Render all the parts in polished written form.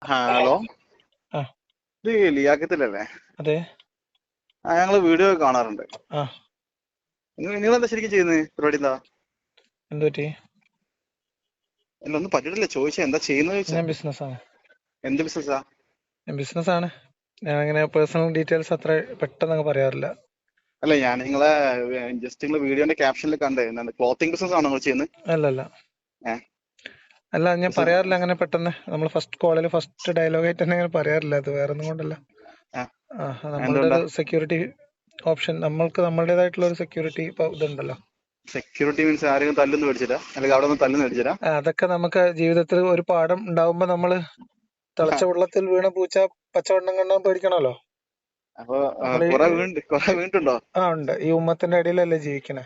Hello, ആ ഇത് ലിയാക്കത്തിലല്ലേ? അതെ. ഞങ്ങള് വീഡിയോ ഒക്കെ കാണാറുണ്ട്. ആ നിങ്ങളെന്താ ശരിക്കും ചെയ്യുന്നത്? പരിപാടി എന്താ? എന്ത് പറ്റി? അല്ല, ഒന്നും പറ്റിയിട്ടില്ല. ചോദിച്ചാ എന്താ ചെയ്യുന്നത് ചോദിച്ചാ. ഞാൻ ബിസിനസ്സാണ്. എന്ത് ബിസിനസ്സാ? ഞാൻ ബിസിനസ്സാണ്. ഞാൻ അങ്ങനെ പേഴ്സണൽ ഡീറ്റെയിൽസ് അത്ര പെട്ടെന്ന് അങ്ങ് പറയാറില്ല. അല്ല, ഞാൻ നിങ്ങളെ ജസ്റ്റ് നിങ്ങളെ വീഡിയോന്റെ ക്യാപ്ഷനിൽ കണ്ടേ, എന്താണ് ക്ലോത്തിങ് ബിസിനസ് ആണോ നിങ്ങൾ ചെയ്യുന്നത്? അല്ലല്ല ഏഹ് അല്ല, ഞാൻ ബിസിനസ് പറയാറില്ല അങ്ങനെ പെട്ടെന്ന്. നമ്മൾ ഫസ്റ്റ് കോളിൽ ഫസ്റ്റ് ഡയലോഗായിട്ട് തന്നെ അങ്ങനെ പറയാറില്ല. അത് വേറെ ഒന്നും കൊണ്ടല്ല. നമ്മളുടെ എന്തുകൊണ്ടാ? ഒരു സെക്യൂരിറ്റി ഓപ്ഷൻ, നമ്മൾക്ക് നമ്മളുടേതായിട്ടുള്ള ഒരു സെക്യൂരിറ്റി ഇതുണ്ടല്ലോ. സെക്യൂരിറ്റി മീൻസ് ആരെങ്കിലും തല്ലുന്ന് മേടിച്ചിട്ടാ, അല്ലെങ്കിൽ അവിടെ നിന്ന് തല്ലുന്ന് മേടിച്ചിട്ടാ? അതൊക്കെ നമുക്ക് ജീവിതത്തിൽ ഒരു പാഠം ഉണ്ടാവുമ്പോ നമ്മള് തിളച്ച വെള്ളത്തിൽ വീണ പൂച്ച പച്ചവെള്ളം കണ്ടാൽ പേടിക്കണമല്ലോ. അപ്പൊ നമ്മൾ കുറെ വീണിട്ടുണ്ടോ? ഉണ്ട്. ഈ ഉമ്മത്തിന്റെ ഇടയിലല്ലേ ജീവിക്കണേ?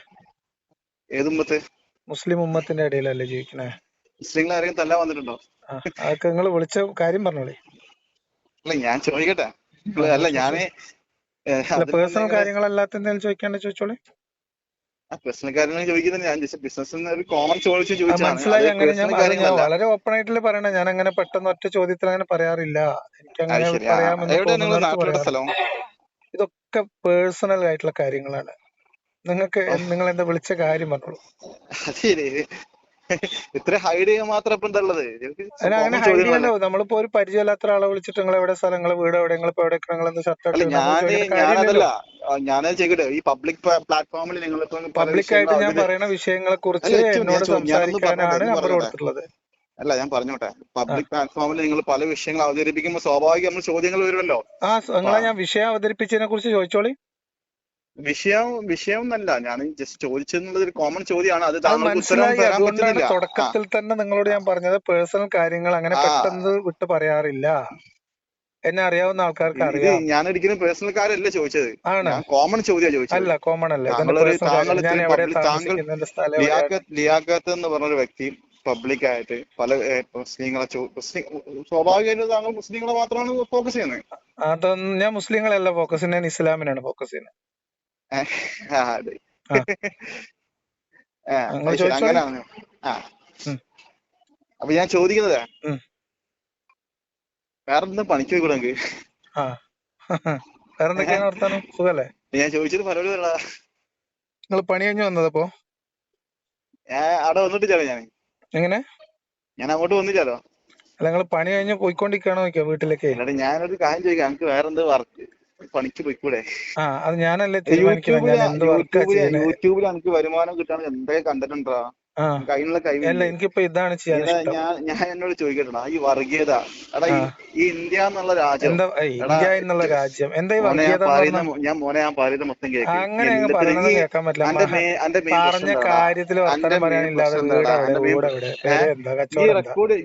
ഏത് മുമ്പത്ത്? മുസ്ലിം ഉമ്മത്തിന്റെ ഇടയിലല്ലേ ജീവിക്കണേ? മുസ്ലിങ്ങൾ ആരെങ്കിലും തല്ലാൻ വന്നിട്ടുണ്ടോ? അതൊക്കെ നിങ്ങൾ വിളിച്ച കാര്യം പറഞ്ഞോളി. അല്ല, ഞാൻ ചോദിക്കട്ടെ. അല്ല, ഞാന് അല്ല, അതിൽ നിന്ന് പേഴ്സണൽ ഇങ്ങനെ കാര്യങ്ങളല്ലാത്ത എന്തെങ്കിലും ചോദിക്കാണ്ട് ചോദിച്ചോളി. പേഴ്സണൽ കാര്യങ്ങൾ ചോദിക്കുന്നത് ഞാൻ ബിസിനസ് ഒരു കോമൺ ചോദിച്ചാണ്. അത് മനസ്സിലായി. അങ്ങനെ പേഴ്സണൽ ഞാൻ കാര്യങ്ങളല്ല. വളരെ ഓപ്പൺ ആയിട്ടല്ലേ പറയണേ. ഞാൻ അങ്ങനെ പെട്ടെന്ന് ഒറ്റ ചോദ്യത്തിൽ അങ്ങനെ പറയാറില്ല. എനിക്ക് അത് അങ്ങനെ ശരി. പറയാമെന്ന് എവിടെയാ നിങ്ങൾ തോന്നുന്നിടത്ത് നാട്ടിലുള്ള പറയാറ്. സ്ഥലം? ഇതൊക്കെ പേഴ്സണൽ ആയിട്ടുള്ള കാര്യങ്ങളാണ്. നിങ്ങൾക്ക് ഓ, നിങ്ങൾ എന്താ വിളിച്ച കാര്യം പറഞ്ഞോളൂ. അത് ശരി. ഇത്ര ഹൈഡ് ചെയ്യാൻ മാത്രം ഇപ്പൊ എന്താ ഉള്ളത്? അതിന് അങ്ങനെ കോമൺ ഹൈഡ് ചോദ്യങ്ങളല്ലേ? ചെയ്യണ്ടോ? നമ്മളിപ്പോ ഒരു പരിചയമില്ലാത്ത ഒരാളെ വിളിച്ചിട്ട് നിങ്ങൾ എവിടെ സ്ഥലം, നിങ്ങൾ വീട് എവിടെ, നിങ്ങൾ ഇപ്പൊ എവിടെ, നിങ്ങൾ എന്ത് ഷർട്ട് അല്ല, ഇട്ട് നമ്മൾ ചോദിക്കേണ്ട ഞാനതല്ല. കാര്യമില്ലല്ലോ. ഞാനത് ചെയ്യട്ടെ. ഈ പബ്ലിക് പ്ലാറ്റ്ഫോമിൽ നിങ്ങളിപ്പോ പല വിഷയങ്ങളും പബ്ലിക്കായിട്ട് ഞാൻ അവതരി പറയുന്ന വിഷയങ്ങളെ അല്ല, കുറിച്ച് എന്നോട് ഞാനൊന്ന് പറഞ്ഞോട്ടെ, സംസാരിക്കാനാണ് ഒന്ന് നമ്പർ പറഞ്ഞോട്ടെ. കൊടുത്തിട്ടുള്ളത്. അല്ല, ഞാൻ പറഞ്ഞോട്ടെ. ആ പബ്ലിക് പ്ലാറ്റ്ഫോമിൽ നിങ്ങൾ പല വിഷയങ്ങൾ അവതരിപ്പിക്കുമ്പോൾ സ്വാഭാവികം നമ്മൾ ചോദ്യങ്ങൾ വരുമല്ലോ. അപ്പൊ നിങ്ങളെ ഞാൻ വിഷയം അവതരിപ്പിച്ചതിനെ കുറിച്ച് ചോദിച്ചോളി. വിഷയം എന്നല്ല, ഞാൻ ജസ്റ്റ് ചോദിച്ചെന്നുള്ളത് ഒരു കോമൺ ചോദ്യമാണ്. അത് അത് താങ്കൾക്ക് ഉത്തരം മനസ്സിലായി. തരാൻ അതുകൊണ്ടാണ് പറ്റുന്നില്ല. ആ തുടക്കത്തിൽ തന്നെ നിങ്ങളോട് ഞാൻ പറഞ്ഞത് പേഴ്സണൽ കാര്യങ്ങൾ അങ്ങനെ ആ പെട്ടെന്ന് വിട്ട് പറയാറില്ല. എന്നെ അറിയാവുന്ന ആൾക്കാർക്ക് ഇത് അറിയാം. ഞാൻ ഒരിക്കലും പേഴ്സണൽ കാര്യമല്ല ചോദിച്ചത്. ആണ്. ഞാൻ കോമൺ ചോദ്യമാണ് ചോദിച്ചത്. അല്ല, കോമൺ അല്ല. ഇതെന്റെ പേഴ്സണൽ താങ്കൾ കാര്യം. ഞാൻ ഇത്രയും എവിടെ പബ്ലിക് താങ്കൾ താമസിക്കുന്നത്, എന്റെ സ്ഥലം എവിടെയാണ്. ലിയാഖത്ത് എന്ന് പറഞ്ഞൊരു വ്യക്തി പബ്ലിക്കായിട്ട് പല മുസ്ലിങ്ങളെ സ്വാഭാവികമായിട്ട് താങ്കൾ മുസ്ലിങ്ങളെ മാത്രമാണ് ഫോക്കസ് ചെയ്യുന്നത്. അതൊന്നും ഞാൻ മുസ്ലിങ്ങളല്ല ഫോക്കസ് ചെയ്യുന്നത്, ഞാൻ ഇസ്ലാമിനാണ് ഫോക്കസ് ചെയ്യുന്നത്. അതെ. ആ നിങ്ങൾ അത് ശരി, ചോദിച്ചോളി. അങ്ങനെയാണ്. ആ ഉം, അപ്പൊ ഞാൻ ചോദിക്കുന്നത്, ഉം. വേറെ എന്തും പണിക്ക് പോയിക്കൂടെ നിങ്ങൾക്ക്? ആ വേറെന്തൊക്കെയാണ് വർത്താനം? സുഖല്ലേ? ഞാൻ ചോദിച്ചത് മറുപടി പറയടാ. നിങ്ങൾ പണി കഴിഞ്ഞ് വന്നതപ്പോ? ഞാൻ അവിടെ വന്നിട്ടില്ലല്ലോ. എങ്ങനെ? ഞാൻ അങ്ങോട്ട് വന്നില്ലല്ലോ. അല്ല, നിങ്ങൾ പണി കഴിഞ്ഞ് പോയിക്കൊണ്ടിരിക്കുകയാണോ നോക്കിയാ വീട്ടിലേക്ക്? അല്ലാണ്ട് ഞാനൊരു കാര്യം ചോദിക്കാം, എനിക്ക് വേറെന്ത് വർക്ക് പണിക്ക് പോയിക്കൂടെ? അത് ഞാനല്ലേ തീരുമാനിക്കുന്നത് ഞാൻ എന്ത് വർക്കാ ചെയ്യണേ. യൂട്യൂബിൽ എനിക്ക് വരുമാനം കിട്ടാൻ എന്തൊക്കെ കണ്ടിട്ടുണ്ടോ? ആ എനിക്ക് അതിനുള്ള അല്ല, കഴിവില്ലേ? എനിക്കിപ്പോ ഇതാണ് ചെയ്യാൻ ഇഷ്ടം. ഞാൻ എന്നോട് ചോദിക്കട്ടാ, ഈ വർഗീയത, എടാ ആ ഈ ഇന്ത്യ എന്നുള്ള രാജ്യം, എന്താ എടാ ഇന്ത്യ എന്നുള്ള രാജ്യം? എന്താ ഈ മോനെ വർഗീയത എന്ന് പറഞ്ഞാ? ഞാൻ പറയുന്ന മൊത്തം കേക്ക്. അങ്ങനെ അങ്ങ് എല്ലാത്തിനും പറയണതും കേൾക്കാൻ പറ്റില്ല. അന്റെ മെയിൻ പ്രശ്നം പറഞ്ഞ എന്താടാ? കാര്യത്തിൽ അന്റെ വർത്തമാനം മെയിൻ പറയാനില്ലാതെ പ്രശ്നം വീട് എന്താടാ? എവിടെ, അന്റെ മെയിൻ ഊട് എവിടെ, പെര എന്താ, നീ കച്ചവടം എന്താ? റെക്കോർഡ്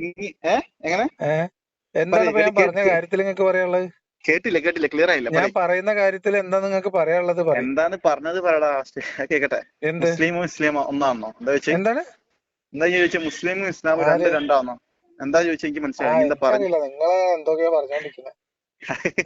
എങ്ങനെ ഏഹ് എന്താണ് പറയ്, ഇപ്പൊ ഞാൻ പറഞ്ഞ കാര്യത്തിൽ നിങ്ങൾക്ക് പറയാനുള്ളത്? കേട്ടില്ല, ക്ലിയർ ആയില്ല, ഞാൻ പറയ്. പറയുന്ന കാര്യത്തിൽ എന്താ നിങ്ങൾക്ക് പറയാനുള്ളത്? പറയും. എന്താണ് പറഞ്ഞത് പറയടാ, കേക്കട്ടെ. എന്ത്? മുസ്ലിമോ ഒന്നാണോ? എന്താണ്? എന്താ ചോദിച്ചേ? മുസ്ലിമും ഇസ്ലാമും ആര്? രണ്ടാണോ? എന്താ ചോദിച്ചേ? എനിക്ക് മനസ്സിലായി. നീ എന്താ പറഞ്ഞു? എനിക്കറിയില്ല. നിങ്ങളെ എന്തൊക്കെയാ പറഞ്ഞോണ്ടിരിക്കുന്നത്.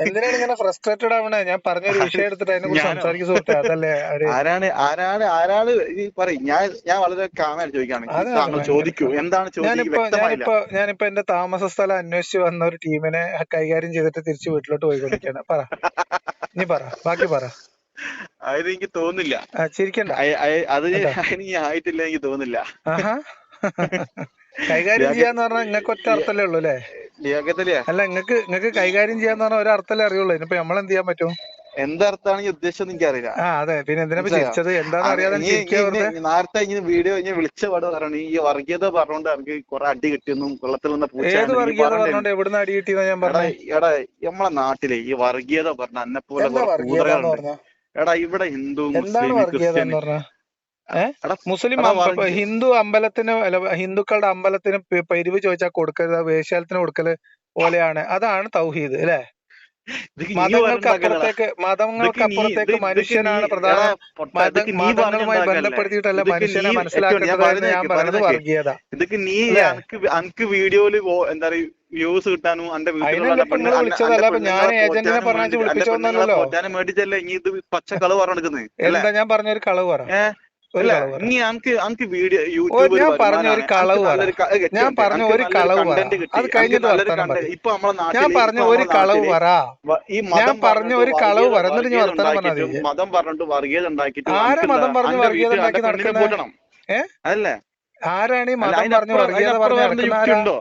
എന്തിനാണ് ഇങ്ങനെ ഫ്രസ്ട്രേറ്റഡ് ആവണേ? ഞാൻ പറഞ്ഞൊരു വിഷയം എടുത്തിട്ട് അതിനെ കുറിച്ച് ഞാനോ? സംസാരിക്കും സുഹൃത്തെ. അതല്ലേ ഒരു ആരാണ് ഈ പറയും. ഞാൻ വളരെ കാമായിട്ട് ചോദിക്കാണ്. അതാണ് താങ്കൾ ഭയങ്കര ചോദിക്കൂ. എന്താണ് ചോദ്യം? വ്യക്തമായില്ല. ഞാനിപ്പോ എന്റെ താമസ സ്ഥലം അന്വേഷിച്ച് വന്ന ഒരു ടീമിനെ കൈകാര്യം ചെയ്തിട്ട് തിരിച്ച് വീട്ടിലോട്ട് പോയിക്കൊണ്ടിരിക്കുകയാണ്. നീ പറ, ബാക്കി പറ. അത് എനിക്ക് തോന്നുന്നില്ല. ചിരിക്കണ്ട അത് കേട്ടോ. എനിക്ക് ആയിട്ടില്ല, എനിക്ക് തോന്നുന്നില്ല. ആഹാ കൈകാര്യം ചെയ്യാന്ന് പറഞ്ഞാൽ നിങ്ങൾക്ക് ഒറ്റ അർത്ഥല്ലേ ഉള്ളൂ അല്ലേ? ലിയാഖത്തലിയാ, അല്ല, നിങ്ങൾക്ക് കൈകാര്യം ചെയ്യാന്ന് പറഞ്ഞാൽ ഒരു അർത്ഥല്ലേ അറിയുള്ളൂ. ഇനിയിപ്പോ നമ്മളെന്ത് ചെയ്യാൻ പറ്റും? എന്തർത്ഥാണ് ഈ ഉദ്ദേശം എനിക്കറിയില്ല. അതെ, പിന്നെ എന്തിനാ മനസ്സിലായോ? ചിരിച്ചത്? എന്താന്ന് അറിയാതെ ചിരിക്കുക വെറുതെ. നേരത്തെ വീഡിയോ വിളിച്ച പാട് പറഞ്ഞു, ഈ വർഗീയത പറഞ്ഞോണ്ട് എനിക്ക് കുറെ അടി കിട്ടിയെന്നും വെള്ളത്തിൽ വന്ന ഏത് പൂച്ച വർഗീയത പറഞ്ഞിട്ടുണ്ട്. പറഞ്ഞോണ്ട് എവിടുന്ന് അടി കിട്ടിയെന്നാ ഞാൻ എടാ പറഞ്ഞേ? എടാ നമ്മളെ നാട്ടിലെ ഈ വർഗീയത പറഞ്ഞ അന്നെ പോലെ എന്താ കുറെ വർഗീയത എന്ന് കൂതറകളുണ്ട്. പറഞ്ഞ? എടാ ഇവിടെ ഹിന്ദു, എന്താണ് മുസ്ലിം, വർഗീയത ക്രിസ്ത്യൻ. എന്ന് പറഞ്ഞ? എടാ മുസ്ലിം എടാ ഹിന്ദു അമ്പലത്തിന്, അല്ല, ഹിന്ദുക്കളുടെ അമ്പലത്തിന് പിരിവ് ചോദിച്ചാൽ കൊടുക്കരുത്, വേശ്യാലത്തിന് കൊടുക്കല് പോലെയാണ്. അതാണ് തൗഹീദ് അല്ലെ? ഇതൊക്കെ നീ പറഞ്ഞുണ്ടാക്കല്ലടാ. മതങ്ങൾക്കപ്പുറത്തേക്ക് മനുഷ്യനാണ് എടാ പ്രധാനം. പൊട്ട, ഇതൊക്കെ നീ മതങ്ങളുമായി പറഞ്ഞുണ്ടാക്കല്ലേ. ബന്ധപ്പെടുത്തിയിട്ടല്ല ഇതൊക്കെ നീ മനുഷ്യനെ ഞാൻ മനസ്സിലാക്കേണ്ടത് എന്ന് ഞാൻ പറയുന്നത് പറയുന്നേക്ക്. വർഗീയത ഇതൊക്കെ നീ അല്ലേ? അനക്ക് വീഡിയോയില് എന്താ പറയുക, വ്യൂസ് കിട്ടാനും അന്റെ വീട്ടിലുള്ള അതിനല്ല ഇപ്പൊ നിങ്ങൾ അന്റെ വിളിച്ചതല്ല. അപ്പൊ ഞാൻ പെണ്ണുങ്ങളെ ഏജന്റിനെ പോറ്റാനും പറഞ്ഞു വേണ്ടി, അന്റെ പെണ്ണുങ്ങളെ വിളിപ്പിച്ചോന്നല്ലോ. പോറ്റാനും വേണ്ടിട്ടല്ലേ ഇനി ഇത് പച്ച കളവ് പറഞ്ഞെടുക്കുന്നത് അല്ലേ? എന്താ ഞാൻ പറഞ്ഞൊരു കളവ് പറ. ഒരു അല്ല കളവ് പറ. ഇനി അനക്ക് വീഡിയോ ഓ യൂട്യൂബ് ഒരു ഞാൻ പറഞ്ഞ ഒരു വരുമാനമാണ്. കളവ് അനക്ക് പറ. നല്ലൊരു ഞാൻ പറഞ്ഞ അനക്ക് ഒരു നല്ലൊരു കളവ് പറ. കണ്ടന്റ് കിട്ടി. അത് അനക്ക് കഴിഞ്ഞിട്ട് നല്ലൊരു വർത്താനം കണ്ടന്റ് പറയും. ഇപ്പൊ നമ്മളെ ഞാൻ നാട്ടില് പറഞ്ഞ ഇപ്പൊ ഒരു നമ്മളെ കളവ് നാട്ടില് പറ. ഈ ഞാൻ മതം പറഞ്ഞ പറഞ്ഞിട്ട് ഒരു കളവ് പറ. എന്നിട്ട് നീ വർഗീയത വർത്താനം പറഞ്ഞാ ഉണ്ടാക്കിയിട്ട് മതി. മതം പറഞ്ഞിട്ട് വർഗീയത ഉണ്ടാക്കിയിട്ട് ആരാ അനക്കെന്താ മതം പറഞ്ഞ് അന്റെ വർഗീയത വീട്ടിൽ ഉണ്ടാക്കി അന്റെ പെണ്ണിനെ നടക്കുന്നത്? പൂട്ടണം. ഏ അതല്ലേ? ആരാണ് ഈ അല്ല മതം പറഞ്ഞ് വർഗീയത അതിനപ്പുറം പറഞ്ഞ് വേറെ നടക്കുന്ന യുക്തി ആരാ? ഉണ്ടോ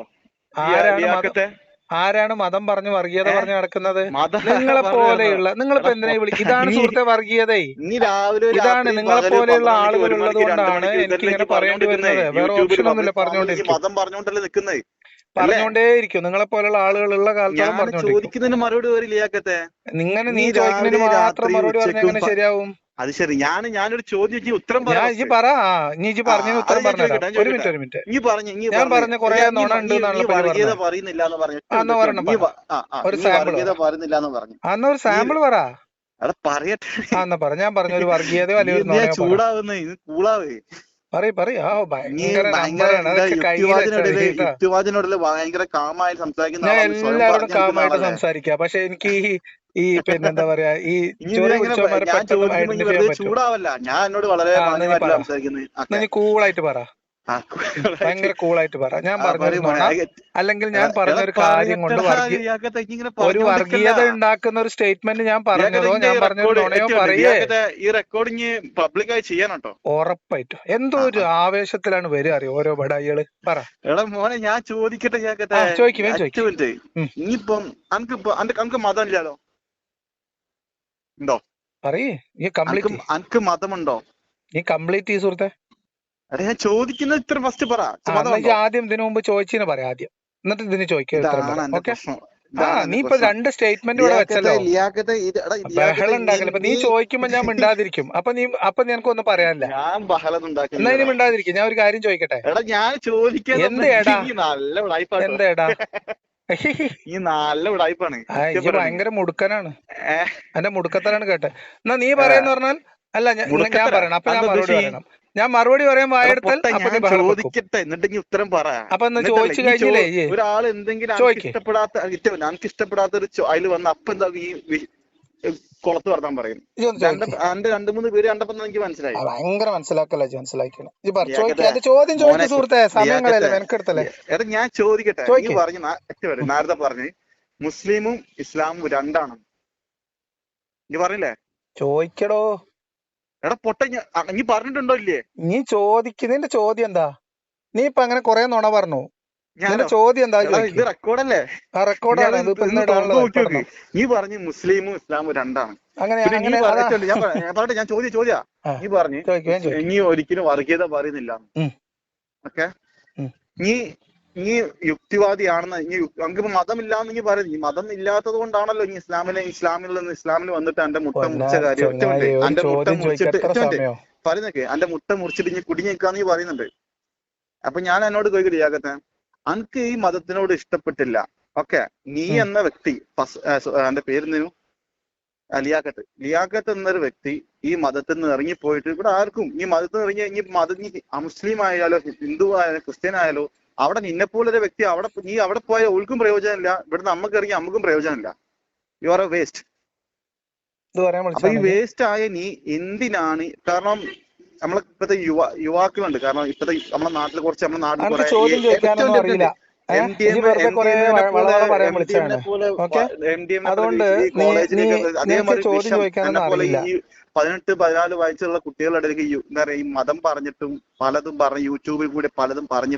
ആരാണ് മതം ലിയാക്കത്തെ? ആരാണ് മതം പറഞ്ഞ് വർഗീയത ഏ പറഞ്ഞ് നടക്കുന്നത്? മതം നിങ്ങളെ പറഞ്ഞു തരുന്നോ? പോലെയുള്ള നിങ്ങളിപ്പോ എടാ എന്തിനാ പൊട്ട, ഇതാണ് നീ സുഹൃത്തെ വർഗീയതേ. നീ രാവിലെ ഇതാണ് രാത്രിയും നിങ്ങളെ പകല് പോലെയുള്ള 12 മണിക്ക് ആളുകൾ 1 ഉള്ളത് മണിക്ക് 2 കൊണ്ടാണ് മണിക്ക് എനിക്ക് ഇതല്ലേ ഇങ്ങനെ ഈ പറയേണ്ടി പറഞ്ഞോണ്ടിരിക്കുന്നേ? വരുന്നത്. വേറെ യൂട്യൂബിൽ ഓപ്ഷൻ ഒന്നുമില്ല, പബ്ലിക് ഫോറത്തിൽ ഈ പറഞ്ഞുകൊണ്ടിരിക്കും. മതം പറഞ്ഞോണ്ടല്ലേ നിക്കുന്നേ? അല്ലേ? പറഞ്ഞുകൊണ്ടേയിരിക്കും. നിങ്ങളെ പോലെയുള്ള ആളുകൾ ഉള്ള കാലത്തോളം ഞാൻ പറഞ്ഞുകൊണ്ടിരിക്കും. ചോദിക്കുന്നതിന് മറുപടി ഒരു ലിയാക്കത്തെ. നീ നീ ചോദിക്കുന്നതിന് രാവിലെ മാത്രം രാത്രി മറുപടി പറഞ്ഞാൽ ഉച്ചക്കും എങ്ങനെ ശരിയാവും? അത് ശരി. ഞാനൊരു ചോദ്യം ഇജ്ജ് ഉത്തരം പറ ഇജ്ജ് ഫസ്റ്റ്. പറ. ഇജ്ജ് ആ പറഞ്ഞതിന് അത് ഉത്തരം ഞാൻ പറഞ്ഞുതരാം. ചോദിക്കട്ടെ, ഒരു മിനിറ്റ്, ഒരു മിനിറ്റ്. നീ ഞാൻ പറഞ്ഞ് പറഞ്ഞ കുറെ നീ നുണ ഉണ്ട് നീ നീ എന്നാണല്ലോ ഇജ്ജ് വർഗീയത പറഞ്ഞത്. പറയുന്നില്ല എന്ന് പറഞ്ഞു. എന്നാ ഒരെണ്ണം പറ. ഒരു നീ സാമ്പിൾ വർഗീയത പറ. പറയുന്നില്ല എന്ന് പറഞ്ഞു. ഒരു നീ സാമ്പിൾ പറ. അവിടെ പറയട്ടെ. എന്നാ പറ. ഞാൻ പറഞ്ഞ ഒരു വർഗീയതയോ നീ അല്ലെങ്കിൽ ഒരു എന്തിനാ നുണയോ പറ. ചൂടാവുന്നേ? ഇത് കൂളാവേ. പറയ്. ആ നീ ഭയങ്കര ഭയങ്കര നമ്പറാണ്. എന്താ അതൊക്കെ കയ്യിൽ വെച്ചാൽ മതി കേട്ടോ. യുക്തിവാദിനോടില് ഭയങ്കര കാമായി സംസാരിക്കുന്ന ഞാൻ ആളാണ്. സ്വയം എല്ലാരോടും പറഞ്ഞു നിൽക്കുന്ന കാമായിട്ട് ആളല്ലേ? സംസാരിക്കാം. പക്ഷെ എനിക്ക് ഈ പിന്നെന്താ പറയാ, ഈ ഇനി ചൊറി ഇതിനെങ്ങനെ പിടിച്ചവന്മാരെ ഞാൻ പെട്ടെന്ന് ചോദിക്കുമ്പോ ഇനി ഐഡന്റിഫൈ ചെയ്യാൻ വെറുതെ പറ്റും. ചൂടാവല്ല. ഞാൻ എന്നോട് വളരെ എന്നാ നീ പറ. മാന്യമായിട്ടല്ല സംസാരിക്കുന്നത്. എന്നാ നീ കൂളായിട്ട് പറ. കൂളായിട്ട് ഭയങ്കര കൂളായിട്ട് പറ. ഞാൻ പറഞ്ഞൊരു പറയും മോനെ. നുണ അല്ലെങ്കിൽ ഞാൻ എടാ പറഞ്ഞൊരു കാര്യം കൊണ്ട് പറയട്ടടാ. ഇയാക്കത്തെ ഇങ്ങനെ ഒരു പറഞ്ഞോണ്ടിരിക്കല്ല. വർഗീയത ഉണ്ടാക്കുന്ന ഒരു സ്റ്റേറ്റ്മെന്റ് ഞാൻ പറഞ്ഞതോ ഇയാക്കത്തെ ഞാൻ ഈ പറഞ്ഞൊരു റെക്കോർഡ് നുണയോ എത്തിയുണ്ട്. പറയേ. ഇയാക്കത്തെ ഈ റെക്കോർഡിങ് പബ്ലിക്കായി ചെയ്യണം കേട്ടോ. ഉറപ്പായിട്ടും. എന്തോ ഒരു ആവേശത്തിലാണ് വരിക അറിയോ ഓരോ ബടായികള്. പറ. എടാ മോനെ ഞാൻ ചോദിക്കട്ടെ ഇയാക്കത്തെ. ചോദിക്കും 8 മിനിറ്റ്. ഇനിയിപ്പം അനക്ക് മതം ഇല്ലാലോ? ഉണ്ടോ? പറയ്. നീ കംപ്ലീറ്റ് അനക്ക് മതമുണ്ടോ? നീ കംപ്ലീറ്റ് ഈ സുഹൃത്തെ. എടാ ഞാൻ ചോദിക്കുന്നത് ഇത്ര ഫസ്റ്റ് പറ. എന്നാ മതമുണ്ടോ? ആദ്യം ഇതിനു മുമ്പ് ചോദിച്ചതിന് പറയാം ആദ്യം. എന്നിട്ട് ഇതിന് ചോദിക്കുക ഉത്തരം ഇതാണ് പറയാം. എന്റെ ഓക്കെ. പ്രശ്നം. നീ ഇതാണ് എന്റെ ഇപ്പൊ പ്രശ്നം. 2 സ്റ്റേറ്റ്മെന്റ് ഇവിടെ വെച്ചല്ലോ. ബഹളം ഉണ്ടാക്കില്ല. ഇപ്പൊ നീ നീ ചോദിക്കുമ്പോ ഞാൻ മിണ്ടാതിരിക്കും. അപ്പൊ നിനക്കൊന്നും പറയാനില്ല. ഞാൻ ബഹളം എന്നാ ഇനി ഉണ്ടാക്കുന്നില്ല. മിണ്ടാതിരിക്കും. ഞാൻ ഒരു കാര്യം ചോദിക്കട്ടെ. എടാ ഞാൻ ചോദിക്കാൻ എന്ത് എടാ? നല്ല ഉടായിപ്പാട്ടോ. എന്ത് എടാ? ഈ നല്ല ഉടായിപ്പാണ്. ഇജ്ജ് ഭയങ്കര മുടുക്കനാണ്. ഏഹ് എന്റെ മുടുക്കത്തലാണ് കേട്ടെ. എന്നാ നീ പറയുന്ന പറഞ്ഞാൽ അല്ല ഞാൻ മുടുക്കത്തര പറയണം. അപ്പൊ ഞാൻ എന്താ മറുപടി ഉദ്ദേശി? പറയണം. ഞാൻ മറുപടി പറയാൻ വായെടുത്താൽ പൊട്ട അപ്പൊ നീ ഞാൻ ബഹളം വെക്കും. ചോദിക്കട്ടെ എന്നിട്ട് നീ ഉത്തരം പറ. അപ്പൊ ഒന്ന് എന്നിട്ടല്ലേ ചോദിച്ചു കഴിഞ്ഞില്ലേ ഒരാൾ എന്തെങ്കിലും എനിക്ക് ചോദിക്ക്. എനിക്ക് ഇഷ്ടപ്പെടാത്തൊരു അതിൽ വന്ന് അപ്പൊ എന്താ ഈ കുളത്ത് വർത്താൻ പറയും. എന്റെ 2-3 പേര് കണ്ടപ്പോ എനിക്ക് മനസ്സിലായി. ഭയങ്കര മനസ്സിലാക്കല്ലേ മനസ്സിലാക്കണം. ലിയാക്കത്തെ ചോദ്യം മോനെ ചോദിച്ച സുഹൃത്തെ. സമയങ്ങളല്ലേ ലിയാക്കത്തെ മെനക്കെടുത്തല്ലേ. എടാ ഞാൻ ചോദിക്കട്ടെ. നീ ചോദിക്ക്. പറഞ്ഞു നേരത്തെ പറഞ്ഞു മുസ്ലിമും ഇസ്ലാമും രണ്ടാണ്. നീ പറഞ്ഞില്ലേ? ചോദിക്കടോ. എടാ പൊട്ട നീ പറഞ്ഞിട്ടുണ്ടോ ഇല്ലേ? നീ ചോദിക്കുന്നതിന്റെ ചോദ്യം എന്താ? നീ ഇപ്പൊ അങ്ങനെ കൊറേ നുണ പറഞ്ഞു. നിന്റെ ഞാനോ? ചോദ്യം എന്താ എടാ ഇത് ചോദിക്കും. റെക്കോർഡല്ലേ? ആ റെക്കോർഡാണ്. ഇത് ഒന്ന് തുറന്നു നോക്കി നോക്ക്. നീ പറഞ്ഞു മുസ്ലിമും ഇസ്ലാമും രണ്ടാണ്. അങ്ങനെ പിന്നെ നീ അങ്ങനെ അതാ. പറഞ്ഞിട്ടുണ്ട്. ഞാൻ പറയട്ടെ. ഞാൻ ചോദ്യ നീ പറഞ്ഞു നീ ഒരിക്കലും വർഗീയത പറയുന്നില്ല. ഓക്കെ. നീ യുക്തിവാദിയാണെന്ന് നമുക്ക് മതമില്ലാന്ന് നീ പറയുന്നത്. ഈ മതം ഇല്ലാത്തത് കൊണ്ടാണല്ലോ ഈ ഇസ്ലാമിൽ വന്നിട്ട് എന്റെ മുട്ട മുറിച്ച കാര്യം. എന്റെ മുട്ട മുറിച്ചിട്ട് പറയുന്നൊക്കെ എന്റെ മുട്ട മുറിച്ചിട്ട് ഇനി കുടുങ്ങി നിൽക്കാന്ന് നീ പറയുന്നുണ്ട്. അപ്പൊ ഞാൻ എന്നോട് ചോദിക്കട്ടെ, അനക്ക് ഈ മതത്തിനോട് ഇഷ്ടപ്പെട്ടില്ല. ഓക്കെ. നീ എന്ന വ്യക്തി എന്റെ പേരെന്തിനു ലിയാക്കത്ത് എന്നൊരു വ്യക്തി ഈ മതത്തിൽ നിന്ന് ഇറങ്ങിപ്പോയിട്ട് ഇവിടെ ആർക്കും ഈ മതത്തിൽ നിന്ന് ഇറങ്ങി മുസ്ലിം ആയാലോ ഹിന്ദു ആയാലോ ക്രിസ്ത്യൻ ആയാലോ അവിടെ നിന്നെപ്പോലൊരു വ്യക്തി നീ അവിടെ പോയാൽ ഒഴുക്കും പ്രയോജനമില്ല. ഇവിടെ നമുക്ക് ഇറങ്ങി നമുക്കും പ്രയോജനമില്ല. You are A waste. അപ്പൊ ഈ വേസ്റ്റ് ആയ നീ എന്തിനാണ്? കാരണം നമ്മളെ ഇപ്പത്തെ യുവാക്കളുണ്ട്. കാരണം ഇപ്പത്തെ നമ്മുടെ നാട്ടിൽ കുറെ അതേപോലെ ഈ 18-14 വയസ്സുള്ള കുട്ടികളുടെ ഇടയ്ക്ക് എന്താ പറയാ ഈ മതം പറഞ്ഞിട്ടും പലതും പറഞ്ഞ് യൂട്യൂബിൽ കൂടെ പലതും പറഞ്ഞ്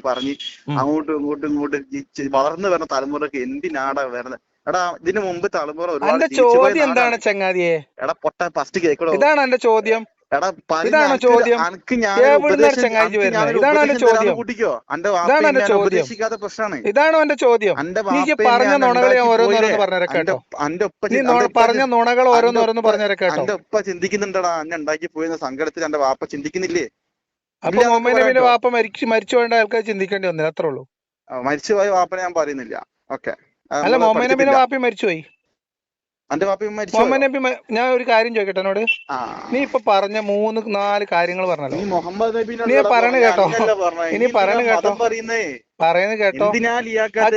അങ്ങോട്ടും ഇങ്ങോട്ടും വളർന്നു വരുന്ന തലമുറക്ക് എന്തിനാടാ വരുന്നത്? എടാ ഇതിനു മുമ്പ് തലമുറ ഒരുപാട് ചോദ്യം എന്താണ് ചങ്ങാതിയെ? എടാ പൊട്ട ഫസ്റ്റ് കേക്കടോ. ഇതാണ് എന്റെ ചോദ്യം. എടാ ഇതാണ് ചോദ്യം. കൂട്ടിക്കോ. എന്റെ ഉപദേശിക്കാത്ത പ്രശ്നമാണ്. ഇതാണോ എന്റെ ചോദ്യം? പറഞ്ഞ നുണകൾ ഓരോന്നോരോന്ന് പറഞ്ഞേരോ. പറഞ്ഞ നുണകൾ ഓരോന്നോരോന്ന് പറഞ്ഞേരോ. എന്റെ ഉപ്പ ചിന്തിക്കുന്നുണ്ടടാ എന്നെ ഉണ്ടാക്കി പോയെന്ന സങ്കടത്തിൽ എന്റെ വാപ്പ ചിന്തിക്കുന്നില്ലേ? അപ്പൊ മുഹമ്മദ് വാപ്പ മരിച്ചു പോയേണ്ട ആൾക്കാർ ചിന്തിക്കേണ്ടി വന്നില്ല. അത്രേ ഉള്ളൂ. മരിച്ചുപോയ വാപ്പനെ ഞാൻ പറയുന്നില്ല. ഓക്കെ. അല്ല മുഹമ്മദ് നബിയുടെ വാപ്പി മരിച്ചുപോയി. മുഹമ്മദ് നബി ഞാൻ ഒരു കാര്യം ചോദിക്കട്ടെ എന്നോട്. നീ ഇപ്പൊ പറഞ്ഞ 3-4 കാര്യങ്ങൾ പറഞ്ഞല്ലോ. നീ പറയണ കേട്ടോ. ഇനി പറയണ കേട്ടോ. പറയുന്നത് കേട്ടോ.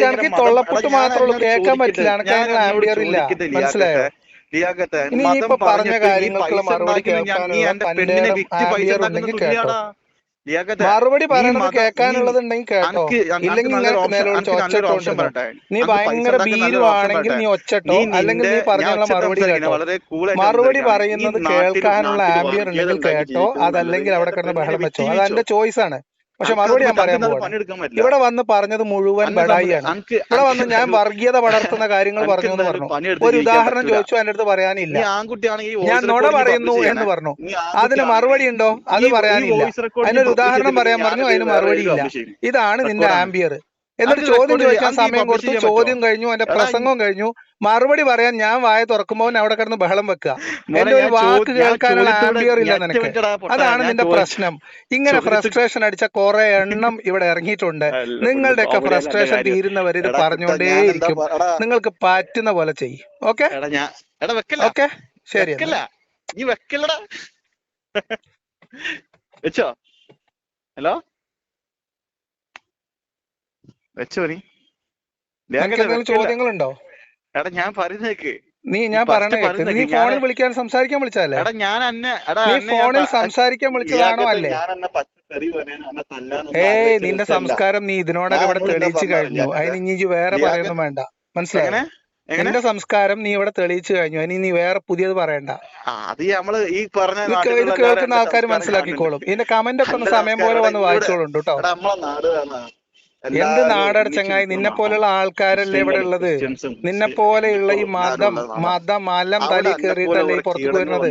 എനിക്ക് തൊള്ളപ്പുട്ട് മാത്രമേ ഉള്ളൂ. കേൾക്കാൻ പറ്റില്ല. എനിക്ക് അതിനുള്ള ആംബിയർ ഇല്ല. മനസ്സിലായോ? ലിയാഖത്തെ ഇനി മതം ഇപ്പൊ പറഞ്ഞ പറഞ്ഞിട്ട് ഈ കാര്യങ്ങൾക്ക് പൈസ മറുപടി ഉണ്ടാക്കി നീ കേൾക്കാനുള്ള എന്റെ പെണ്ണിനെ തന്റേടം വിറ്റ് പൈസ ആംബിയർ ഉണ്ടാക്കുന്ന ഉണ്ടെങ്കിൽ കേട്ടോ. തുല്യാടാ ലിയാഖത്തെ. മറുപടി നീ പറയണത് മതം നീ കേൾക്കാനുള്ളത് ഉണ്ടെങ്കിൽ കേട്ടോ. അനക്ക് ഇല്ലെങ്കിൽ നല്ലൊരു ഇങ്ങനെ ഓപ്ഷൻ, നിലവിളിച്ച് അനക്ക് നല്ലൊരു ഓപ്ഷൻ ഒച്ചട്ടോണ്ടിരുന്നോ. പറയട്ടെ, നീ അനക്ക് പൈസ ഭയങ്കര ഉണ്ടാക്കാൻ നല്ലൊരു ഓപ്ഷൻ ഭീരുവാണെങ്കിൽ പറയട്ടെ. നീ ഒച്ചട്ടോ, നീ അല്ലെങ്കിൽ നിന്റെ നീ ഞാൻ പറഞ്ഞുള്ള ഒച്ചട്ട് മറുപടി സംസാരിക്കണം, കേട്ടോ. വളരെ കൂളായിട്ട് മറുപടി സംസാരിക്കണം. ഈ പറയുന്നത് നാട്ടിൽ കേൾക്കാനുള്ള ആംബിയർ വർഗീയത ഉണ്ടെങ്കിൽ ഉണ്ടാക്കി കേട്ടോ, ജീവിക്കുന്നത് നല്ലത്. അതല്ലെങ്കിൽ നീ അവിടെ എന്റെ കിടന്ന് പെണ്ണിനെ ബഹളം വിറ്റ് വെച്ചോ. അത് ജീവിച്ചോ. എന്റെ ചോയ്സ് ആണ്. പക്ഷെ അനക്ക് മറുപടി ഞാൻ അനക്ക് പറയാൻ നല്ല പോവാണ്. പണിയെടുക്കാൻ പറ്റില്ല. ഇവിടെ വന്ന് പറഞ്ഞത് മുഴുവൻ അന്നെ ബടായിയാണ്. അനക്ക് ഇവിടെ വന്ന് ഞാൻ എന്തായാലും വർഗീയത പടർത്തുന്ന കാര്യങ്ങൾ അനക്ക് പറഞ്ഞു എന്ന് എന്തായാലും പറഞ്ഞു. പണിയെടുത്ത് ഒരു ജീവിക്കാൻ ഉദാഹരണം പറ്റൂല. ചോദിച്ചു, എന്റെ അടുത്ത് പറയാനില്ല. നീ ആൺകുട്ടിയാണെങ്കിൽ ഈ ഞാൻ വോയിസ് നുണ റെക്കോർഡ് നീ പറയുന്നു പബ്ലിഷ് എന്ന് ചെയ്യണേ. പറഞ്ഞു. നീ അതിന് മറുപടി ഉണ്ടോ? അത് ഈ പറയാനില്ല. വോയിസ് റെക്കോർഡ് നീ അതിനൊരു പബ്ലിഷ് ഉദാഹരണം പറയാൻ ചെയ്തില്ലെങ്കിൽ പറഞ്ഞു, ഞാനത് അതിന് വേറെ മറുപടി ഇല്ല. പബ്ലിഷ് ചെയ്യും. ഇതാണ് നിന്റെ റെക്കോർഡാണ്. ആംബിയർ. എന്നിട്ട് അത് ചോദ്യം റെക്കോർഡ് ചോദിക്കാൻ അനക്ക് ഈ സമയം പബ്ലിഷ് കൊടുത്തു. ചെയ്യാൻ പറ്റുമോ? ചോദ്യം കഴിഞ്ഞു, എന്റെ എടാ പ്രസംഗം കഴിഞ്ഞു. മറുപടി പറയാൻ ഞാൻ വായ തുറക്കുമ്പോൾ അവിടെ കിടന്ന് ബഹളം വെക്കുക. മോനെ എന്റെ ഒരു വാക്ക് ഞാൻ കേൾക്കാനുള്ള ചോദ്യത്തോടെ ആംബിയർ ഇല്ല ഞെട്ടി നിനക്ക്. വെച്ചടാ പൊട്ടാ. അതാണ് ഞാൻ നിന്റെ പ്രശ്നം. ഇങ്ങനെ ഫ്രസ്ട്രേഷൻ അടിച്ച കുറെ എണ്ണം ഇവിടെ ഇറങ്ങിയിട്ടുണ്ട്. നിങ്ങളുടെയൊക്കെ ഫ്രസ്ട്രേഷൻ തീരുന്നവർ ഇത് പറഞ്ഞുകൊണ്ടേയിരിക്കും. നിങ്ങൾക്ക് പറ്റുന്ന പോലെ ചെയ്യും. ഓക്കെ ഓക്കെ, ശരി. നീ വെക്കല്ലടാ. വെച്ചോ? ഹലോ, വെച്ചോ? നീ എന്തെങ്കിലും ചോദ്യങ്ങളുണ്ടോ? എടാ ഞാൻ പറയുന്നേക്ക്. ഞാൻ പറയണ കേക്ക്. നീ ഫോണിൽ വിളിക്കാൻ സംസാരിക്കാൻ വിളിച്ചതല്ലേ? നീ ഫോണിൽ സംസാരിക്കാൻ വിളിച്ചതാണോ അല്ലേ? ഏയ്, നിന്റെ സംസ്കാരം നീ ഇതിനോടൊക്കെ ഇവിടെ തെളിയിച്ചു കഴിഞ്ഞു. അതിന് ഇനി വേറെ പറയൊന്നും വേണ്ട. മനസ്സിലായോ? നിന്റെ സംസ്കാരം നീ ഇവിടെ തെളിയിച്ചു കഴിഞ്ഞു. അതിന് നീ വേറെ പുതിയത് പറയണ്ട. ഇത് കേൾക്കുന്ന ആൾക്കാർ മനസ്സിലാക്കിക്കോളും. ഇതിന്റെ കമന്റ് ഒക്കെ ഒന്ന് സമയം പോലെ വന്ന് വായിച്ചോളും കേട്ടോ. എന്ത് നാടട ചങ്ങായി, നിന്നെ പോലെയുള്ള ആൾക്കാരല്ലേ ഇവിടെ ഉള്ളത്. നിന്നെ പോലെയുള്ള ഈ മലം തലി കയറിയിട്ടല്ലേ ഈ പുറത്തു വരുന്നത്.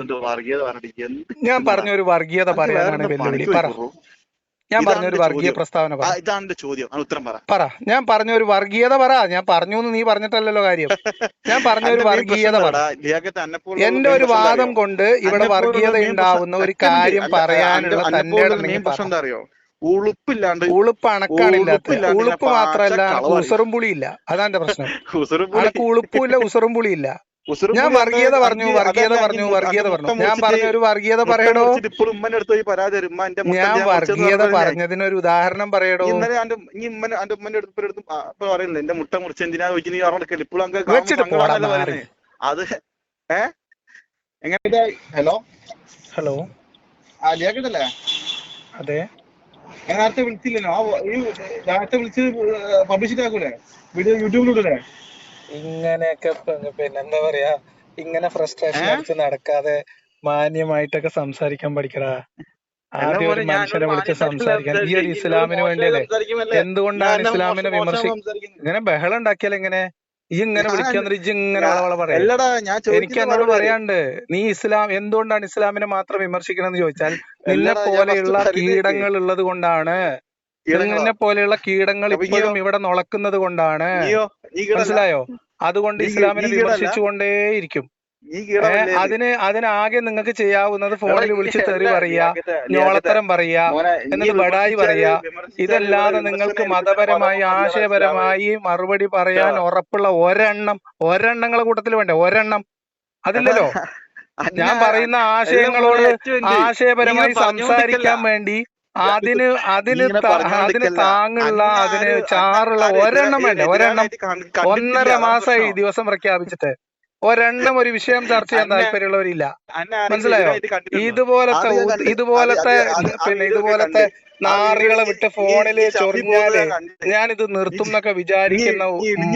ഞാൻ പറഞ്ഞൊരു വർഗീയത പറയാനാണ് വെല്ലുവിളി. പറ. ഞാൻ പറഞ്ഞൊരു വർഗീയ പ്രസ്താവന പറ. ഞാൻ പറഞ്ഞൊരു വർഗീയത പറ. ഞാൻ പറഞ്ഞു എന്ന് നീ പറഞ്ഞിട്ടല്ലല്ലോ കാര്യം. ഞാൻ പറഞ്ഞൊരു വർഗീയത പറ. എന്റെ ഒരു വാദം കൊണ്ട് ഇവിടെ വർഗീയത ഉണ്ടാവുന്ന ഒരു കാര്യം പറയാനുള്ള തന്റെ ഉളുപ്പ് അണക്കാണില്ലാത്ത. ഉളുപ്പ് മാത്രല്ല, ഉസറും പുളിയില്ല. അതാ എന്റെ പ്രശ്നം. അനക്ക് ഉളുപ്പുമില്ല, ഉസറും പുളിയില്ല. ഞാൻ വർഗീയത പറഞ്ഞു. ഞാൻ പറഞ്ഞ ഒരു വർഗീയത പറയടോ. ഞാൻ വർഗീയത പറഞ്ഞതിനൊരു ഉദാഹരണം പറയടോ. വെച്ചിട്ട് പോടാ. അത് എങ്ങനെ? ഹലോ ഹലോ, കേക്കട്ടല്ലേ? അതെ, ഞാൻ നേരത്തെ വിളിച്ചില്ലല്ലോ. നേരത്തെ വിളിച്ച് പബ്ലിഷ് ആക്കൂലേ? വീഡിയോ യൂട്യൂബിലിടൂലേ? ഇങ്ങനെയൊക്കെ പിന്നെ എന്താ പറയാ, ഇങ്ങനെ ഫ്രസ്ട്രേഷൻ അടിച്ച് നടക്കാതെ മാന്യമായിട്ടൊക്കെ സംസാരിക്കാൻ പഠിക്കടാ. ആദ്യം ഒരു മനുഷ്യനെ വിളിച്ച് സംസാരിക്കാൻ. ഈ ഒരു ഇസ്ലാമിന് വേണ്ടിയല്ലേ? എന്തുകൊണ്ടാണ് ഇസ്ലാമിനെ ഇങ്ങനെ ബഹളം ഉണ്ടാക്കിയാൽ എങ്ങനെ? ഇങ്ങനെ വിളിക്കാൻ ഇങ്ങനെ പറയാം. എനിക്ക് എന്നോട് പറയാണ്ട്, നീ എന്തുകൊണ്ടാണ് ഇസ്ലാമിനെ മാത്രം വിമർശിക്കണമെന്ന് ചോദിച്ചാൽ, നിന്നെ പോലെയുള്ള കീടങ്ങൾ ഉള്ളത് കൊണ്ടാണ്. നിന്നെ പോലെയുള്ള കീടങ്ങൾ ഇപ്പോഴും ഇവിടെ നുളക്കുന്നത് കൊണ്ടാണ്. മനസ്സിലായോ? അതുകൊണ്ട് ഇസ്ലാമിനെ വിമർശിച്ചുകൊണ്ടേയിരിക്കും. അതിനാകെ നിങ്ങൾക്ക് ചെയ്യാവുന്നത് ഫോണിൽ വിളിച്ച് തെറി പറയാ, ഞോളത്തരം പറയാ, എന്നിട്ട് ബടായി പറയാ. ഇതല്ലാതെ നിങ്ങൾക്ക് മതപരമായി ആശയപരമായി മറുപടി പറയാൻ ഉറപ്പുള്ള ഒരെണ്ണങ്ങളെ കൂട്ടത്തിൽ വേണ്ടേ? ഒരെണ്ണം അതില്ലല്ലോ. ഞാൻ പറയുന്ന ആശയങ്ങളോട് ആശയപരമായി സംസാരിക്കാൻ വേണ്ടി അതിന് താങ്ങുള്ള, അതിന് ചാറുള്ള ഒരെണ്ണം വേണ്ടേ? ഒരെണ്ണം. 1.5 മാസമായി ദിവസം പ്രഖ്യാപിച്ചിട്ട് ഒരെണ്ണം ഒരു വിഷയം ചർച്ച ചെയ്യാൻ താല്പര്യമുള്ളവരില്ല. മനസ്സിലായോ? ഇതുപോലത്തെ നാറികളെ വിട്ട് ഫോണില് ചൊറിഞ്ഞാല് ഞാനിത് നിർത്തും എന്നൊക്കെ വിചാരിക്കുന്ന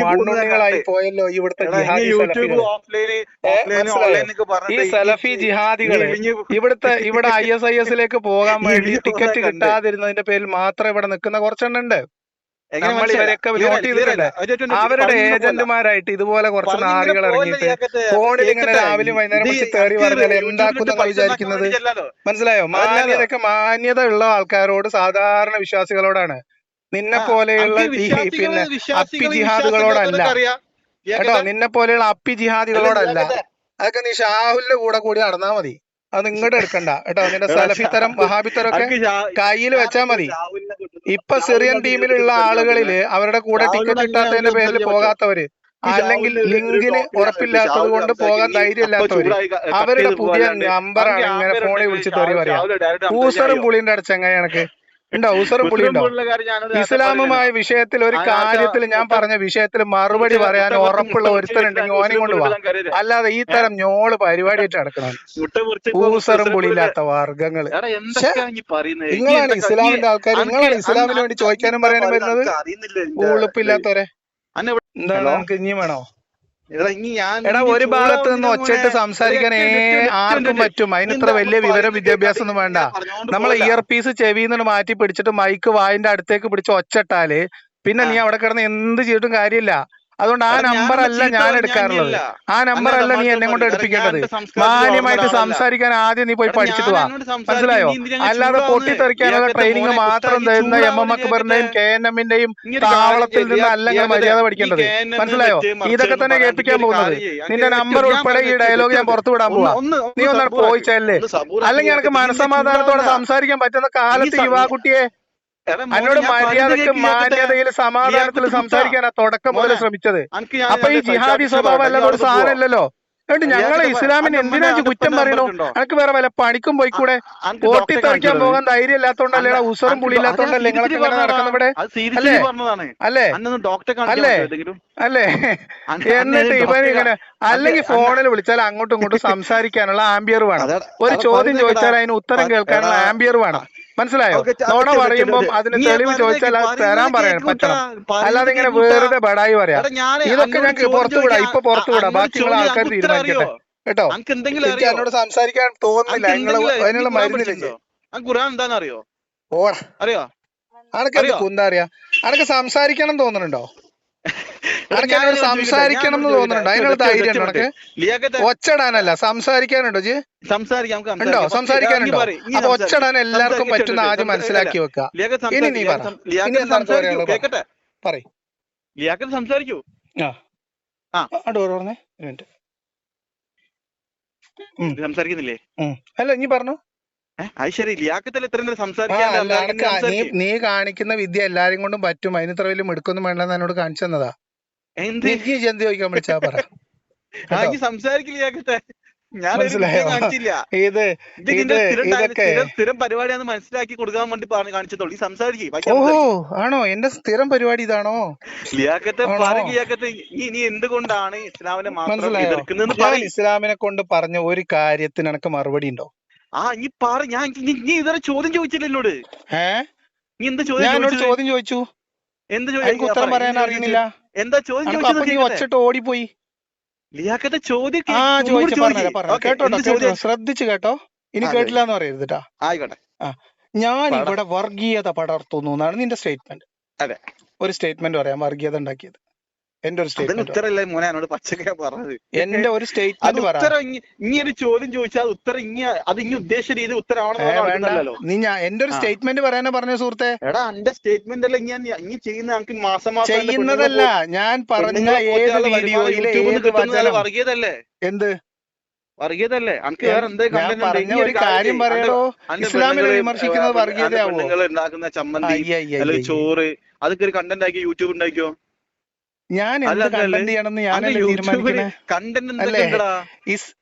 മണ്ണുണ്ണികളായി പോയല്ലോ ഇവിടുത്തെ ജിഹാദി സലഫികൾ. മനസ്സിലായോ? ഈ സലഫി ജിഹാദികള് ഇവിടെ ISIS പോകാൻ വേണ്ടി ടിക്കറ്റ് കിട്ടാതിരുന്നതിന്റെ പേരിൽ മാത്രം ഇവിടെ നിൽക്കുന്ന കുറച്ചെണ്ണം ഉണ്ട്. നമ്മൾ ഇവരെയൊക്കെ നോട്ട് ചെയ്തിട്ടുണ്ട്. അവരുടെ ഏജന്റുമാരായിട്ട് ഇതുപോലെ കുറച്ച് നാറികൾ ഇറങ്ങിയിട്ട് ഫോണിൽ ഇങ്ങനെ രാവിലെ വൈകുന്നേരം വിളിച്ച് തേറി പറഞ്ഞാൽ എന്താക്കുന്ന വിചാരിക്കുന്നത്? മനസ്സിലായോ? മാന്യത ഉള്ള ആൾക്കാരോട്, സാധാരണ വിശ്വാസികളോടാണ്. നിന്നെ പോലെയുള്ള പിന്നെ അപ്പി ജിഹാദുകളോടല്ല കേട്ടോ. നിന്നെ പോലെയുള്ള അപ്പി ജിഹാദികളോടല്ല. അതൊക്കെ നീ ഷാഹുലിന്റെ കൂടി നടന്നാ മതി. അത് ഇങ്ങോട്ട് എടുക്കണ്ട കേട്ടോ. നിന്റെ സലഫിത്തരം വഹാബിത്തരം ഒക്കെ കയ്യിൽ വെച്ചാ മതി. ഇപ്പൊ സിറിയൻ ടീമിലുള്ള ആളുകളില് അവരുടെ കൂടെ ടിക്കറ്റ് കിട്ടാത്തതിന്റെ പേരിൽ പോകാത്തവര്, അല്ലെങ്കിൽ ലിങ്കിന് ഉറപ്പില്ലാത്തത് കൊണ്ട് പോകാൻ ധൈര്യമില്ലാത്തവര്, അവരുടെ പുതിയ നമ്പറാണ് ഇങ്ങനെ ഫോണിൽ വിളിച്ച് തെറി പറയാ. ഊസറും പുളിന്റെ അടച്ചങ്ങ കണക്ക് ഉണ്ടോ? ഊസറും പുളി ഉണ്ടോ? ഇസ്ലാമുമായ വിഷയത്തിൽ ഒരു കാര്യത്തിൽ ഞാൻ പറഞ്ഞ വിഷയത്തിൽ മറുപടി പറയാൻ ഉറപ്പുള്ള ഒരുത്തനുണ്ടെങ്കിൽ ഓനെ കൊണ്ട് വാ. അല്ലാതെ ഈ തരം ഞോള് പരിപാടിയായിട്ട് നടക്കണം. ഊസറും പുളിയില്ലാത്ത വർഗങ്ങള്. നിങ്ങളാണ് ഇസ്ലാമിന്റെ ആൾക്കാർ, നിങ്ങളാണ് ഇസ്ലാമിന് വേണ്ടി ചോദിക്കാനും പറയാനും വരുന്നത്. ഉളുപ്പില്ലാത്തവരെ എന്താണ് നമുക്ക് ഇനിയും വേണോ? എടാ, ഒരു ഭാഗത്ത് നിന്ന് ഒച്ചയിട്ട് സംസാരിക്കാൻ ആർക്കും പറ്റും. അതിനിത്ര വലിയ വിദ്യാഭ്യാസം ഒന്നും വേണ്ട. നമ്മളെ ഇയർ പീസ് ചെവിന്ന് മാറ്റി പിടിച്ചിട്ട് മൈക്ക് വായിന്റെ അടുത്തേക്ക് പിടിച്ച് ഒച്ചട്ടാല് പിന്നെ നീ അവിടെ കിടന്ന് എന്ത് ചെയ്തിട്ടും കാര്യമില്ല. അതുകൊണ്ട് ആ നമ്പർ അല്ല ഞാൻ എടുക്കാറുള്ളത്. ആ നമ്പർ അല്ല നീ എന്നെ കൊണ്ട് എടുപ്പിക്കേണ്ടത്. മാന്യമായിട്ട് സംസാരിക്കാൻ ആദ്യം നീ പോയി പഠിച്ചിട്ട് വാ, മനസ്സിലായോ? അല്ലാതെ പൊട്ടിത്തെറിക്കാനുള്ള ട്രെയിനിങ് മാത്രം തരുന്ന MM അക്ബറിന്റെയും KNM-ന്റെയും താവളത്തിൽ നിന്ന് അല്ല ഞാൻ മര്യാദ പഠിക്കേണ്ടത്, മനസ്സിലായോ? ഇതൊക്കെ തന്നെ കേൾപ്പിക്കാൻ പോകുന്നത്. നിന്റെ നമ്പർ ഉൾപ്പെടെ ഈ ഡയലോഗ് ഞാൻ പുറത്തു വിടാൻ പോവാ. നീ ഒന്നാണ് പോയിച്ചല്ലേ. അല്ലെങ്കിൽ എനിക്ക് മനസ്സമാധാനത്തോടെ സംസാരിക്കാൻ പറ്റുന്ന കാലത്ത് യുവാകുട്ടിയെ എന്നോട് മര്യാദക്ക് മാന്യതയിൽ സമാധാനത്തിൽ സംസാരിക്കാനാ തുടക്കം മുതൽ ശ്രമിച്ചത്. അപ്പൊ ഈ ജിഹാദി സ്വഭാവം അല്ലാതെ ഒരു സാധനം ഇല്ലല്ലോ. എന്നിട്ട് ഞങ്ങളെ ഇസ്ലാമിന് എന്തിനാ കുറ്റം പറയണോ? എനിക്ക് വേറെ വല്ല പണിക്കും പോയിക്കൂടെ? പൊട്ടിത്തെറിക്കാൻ പോകാൻ ധൈര്യം ഇല്ലാത്തോണ്ടല്ലേ, ഉസറും പുളി ഇല്ലാത്തോണ്ടല്ലേ നിങ്ങളൊക്കെ ഇങ്ങനെ നടക്കുന്ന ഇവിടെ? അല്ലേ അല്ലേ അല്ലേ അല്ലേ? എന്നിട്ട് ഇവനിങ്ങനെ അല്ലെങ്കിൽ ഫോണിൽ വിളിച്ചാൽ അങ്ങോട്ടും ഇങ്ങോട്ടും സംസാരിക്കാനുള്ള ആംബിയർ വേണം. ഒരു ചോദ്യം ചോദിച്ചാൽ അതിന് ഉത്തരം കേൾക്കാനുള്ള ആംബിയർ വേണം, മനസ്സിലായോ? നോണ പറയുമ്പോ അതിന് തെളിവ് ചോദിച്ചാൽ അത് തരാൻ പറ്റണം. അല്ലാതെ ഇങ്ങനെ വെറുതെ ബടായി പറയാം. ഇതൊക്കെ ഞങ്ങൾക്ക് പുറത്തു വിടാം, ഇപ്പൊ പുറത്തു വിടാം. ബാക്കിയുള്ള ആൾക്കാർ തീരുമാനിക്കട്ടെ കേട്ടോ. എനിക്ക് എന്നോട് സംസാരിക്കാൻ തോന്നുന്നില്ല. അതിനുള്ള മരുന്നില്ലേ? എന്താണെന്നറിയോ? ഓടാ, അറിയോ? അനക്ക് കുന്താ അറിയാ? അനക്ക് സംസാരിക്കണം തോന്നുന്നുണ്ടോ? അനക്ക് എന്നോട് സംസാരിക്കണം എന്ന് തോന്നുന്നുണ്ടോ? അതിനുള്ള ധൈര്യം ഉണ്ടോ അനക്ക്? ഒച്ചടാനല്ല, സംസാരിക്കാനുണ്ടോ? ഉണ്ടോ? സംസാരിക്കാനുണ്ടോ? അപ്പൊ ഒച്ചടാൻ എല്ലാവർക്കും പറ്റുന്ന ആദ്യം മനസ്സിലാക്കി വെക്കുക. ഇനി നീ പറ, ഇനി എന്താണ് പറയൂ. സംസാരിക്കൂ. പറഞ്ഞേ സംസാരിക്കുന്നില്ലേ? അല്ല, നീ പറഞ്ഞു. നീ കാണിക്കുന്ന വിദ്യ എല്ലാരും കൊണ്ടും പറ്റും. അതിന് ഇത്ര വലിയ മിടുക്കൊന്നും വേണ്ടെന്ന് എന്നോട് കാണിച്ചു തന്നതാ. എന്ത് ചോദിക്കാൻ വിളിച്ചാ പറ. സ്ഥിരം പരിപാടിയാന്ന് മനസ്സിലാക്കി കൊടുക്കാൻ വേണ്ടി കാണിച്ചതോളൂ. സംസാരിക്കും. ഓഹോ, ആണോ? എന്റെ സ്ഥിരം പരിപാടി ഇതാണോ? നീ എന്തുകൊണ്ടാണ് ഇസ്ലാമിനെ മനസ്സിലായോ? ഇസ്ലാമിനെ കൊണ്ട് പറഞ്ഞ ഒരു കാര്യത്തിന് എനിക്ക് മറുപടി ഉണ്ടോ? നീ പറ. നീ ഇതുവരെ ചോദ്യം ചോദിച്ചില്ല എന്നോട്. നീ എന്താ ചോദ്യം ചോദിച്ചു? എന്ത് ചോദിച്ചു? ഉത്തരം പറയാൻ അറിയുന്നില്ല. എന്താ ചോദ്യം? നീ ഒച്ചിട്ട് ഓടിപ്പോയി. കേട്ടോ, ശ്രദ്ധിച്ചു കേട്ടോ. ഇനി കേട്ടില്ല എന്ന് പറയരുത് കേട്ടോ. ആയിക്കോട്ടെ. ഞാൻ ഇവിടെ വർഗീയത പടർത്തുന്നു എന്നാണ് നിന്റെ സ്റ്റേറ്റ്മെന്റ്. അതെ, ഒരു സ്റ്റേറ്റ്മെന്റ് പറയാം. വർഗീയത ഉണ്ടാക്കിയത് എന്റെ ഒരു സ്റ്റേറ്റ്മെന്റ്. എന്റെ ഒരു സ്റ്റേറ്റ്മെന്റ് പറയാം. ഇനി ഒരു ചോദ്യം ചോദിച്ചാൽ ഉത്തരം അത് ഇനി ഉദ്ദേശ രീതി ഉത്തരവാണല്ലോ. നീ എന്റെ ഒരു സ്റ്റേറ്റ്മെന്റ് പറയാനാ പറഞ്ഞ സുഹൃത്തെ. എടാ, എന്റെ സ്റ്റേറ്റ്മെന്റ് അല്ല ഇനി ചെയ്യുന്ന മാസം ചെയ്യുന്നതല്ല. ഞാൻ പറഞ്ഞ ഏത് വീഡിയോയിലെ വർഗീയതല്ലേ? എന്ത് വർഗീയതല്ലേ? പറഞ്ഞ ഒരു കാര്യം പറയണോ? ഇസ്ലാമിനെ വിമർശിക്കുന്നത് വർഗീയതയാവോ? ഉണ്ടാക്കുന്ന ചമ്മന്തി, ചോറ്, അതൊക്കെ ഒരു കണ്ടന്റ് ആക്കി യൂട്യൂബ് ഉണ്ടാക്കിയോ? ഞാൻ എന്ത് കണ്ടന്റ് ചെയ്യണമെന്ന് ഞാനല്ലേ തീരുമാനിക്കണേ? അല്ലേ?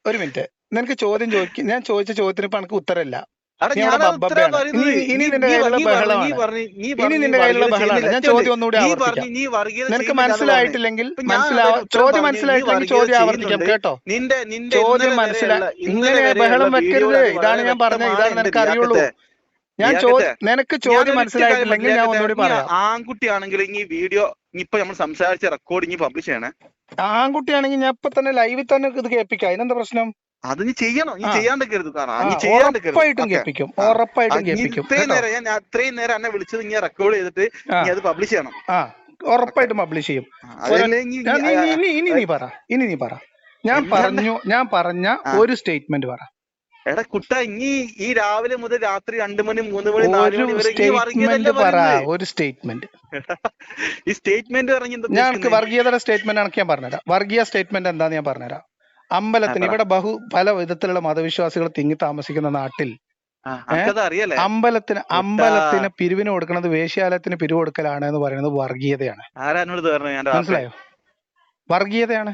ഒരു മിനിറ്റ്, നിനക്ക് ചോദ്യം ചോദിക്കും. ഞാൻ ചോദിച്ച ചോദ്യത്തിന് ഇപ്പൊ എനിക്ക് ഉത്തരമില്ല. ഇനി നിന്റെ കയ്യിലുള്ള ബഹളമാണ്. ഞാൻ ചോദ്യം ഒന്നുകൂടി ആവർത്തിക്കാം. നിനക്ക് മനസ്സിലായിട്ടില്ലെങ്കിൽ ചോദ്യം മനസ്സിലായിട്ടില്ലെങ്കിൽ ചോദ്യം ആവർത്തിക്കാം കേട്ടോ. ചോദ്യം ഇങ്ങനെ ബഹളം വെക്കരുത്. ഇതാണ് ഞാൻ പറഞ്ഞത്. ഇതാണ് നിനക്ക് അറിയുള്ളൂ. നിനക്ക് ചോദ്യം മനസ്സിലായിട്ടില്ലെങ്കിൽ ഞാൻ ഒന്നുകൂടി പറയാം. ആൺകുട്ടിയാണെങ്കിൽ ഈ വീഡിയോ ഇപ്പൊ നമ്മൾ സംസാരിച്ച റെക്കോർഡ് ഇനി പബ്ലിഷ് ചെയ്യണേ. ആൺകുട്ടിയാണെങ്കിൽ ഞാൻ ഇപ്പൊ തന്നെ ലൈവിൽ തന്നെ ഇത് കേൾപ്പിക്കാം. അതിനെന്താ പ്രശ്നം? അത് നീ ചെയ്യണം. നീ ചെയ്യാണ്ടിരിക്കരുത്. ഉറപ്പായിട്ടും കേൾപ്പിക്കും. ഇത്രയും നേരം എന്നെ വിളിച്ചത് ഇങ്ങനെ റെക്കോർഡ് ചെയ്തിട്ട് നീ അത് പബ്ലിഷ് ചെയ്യണം. ഉറപ്പായിട്ടും പബ്ലിഷ് ചെയ്യും. ഇനി നീ പറ. ഞാൻ പറഞ്ഞ ഒരു സ്റ്റേറ്റ്മെന്റ് പറ. എടാ കുട്ട, ഈ രാവിലെ മുതൽ രാത്രി 2 മണി 3 മണി 4 മണി വരെ ഒരു സ്റ്റേറ്റ്മെന്റ്. ഈ സ്റ്റേറ്റ്മെന്റ് ഞങ്ങൾക്ക് വർഗീയതയുടെ സ്റ്റേറ്റ്മെന്റ് ആണെങ്കിൽ ഞാൻ പറഞ്ഞുതരാം. വർഗീയ സ്റ്റേറ്റ്മെന്റ് എന്താന്ന് ഞാൻ പറഞ്ഞുതരാം. അമ്പലത്തിന് ഇവിടെ പല വിധത്തിലുള്ള മതവിശ്വാസികൾ തിങ്ങി താമസിക്കുന്ന നാട്ടിൽ അമ്പലത്തിന് പിരിവിന് കൊടുക്കുന്നത് വേശ്യാലയത്തിന് പിരിവ് കൊടുക്കലാണ് എന്ന് പറയുന്നത് വർഗീയതയാണ്. ആരാനോട് മനസ്സിലായോ? വർഗീയതയാണ്.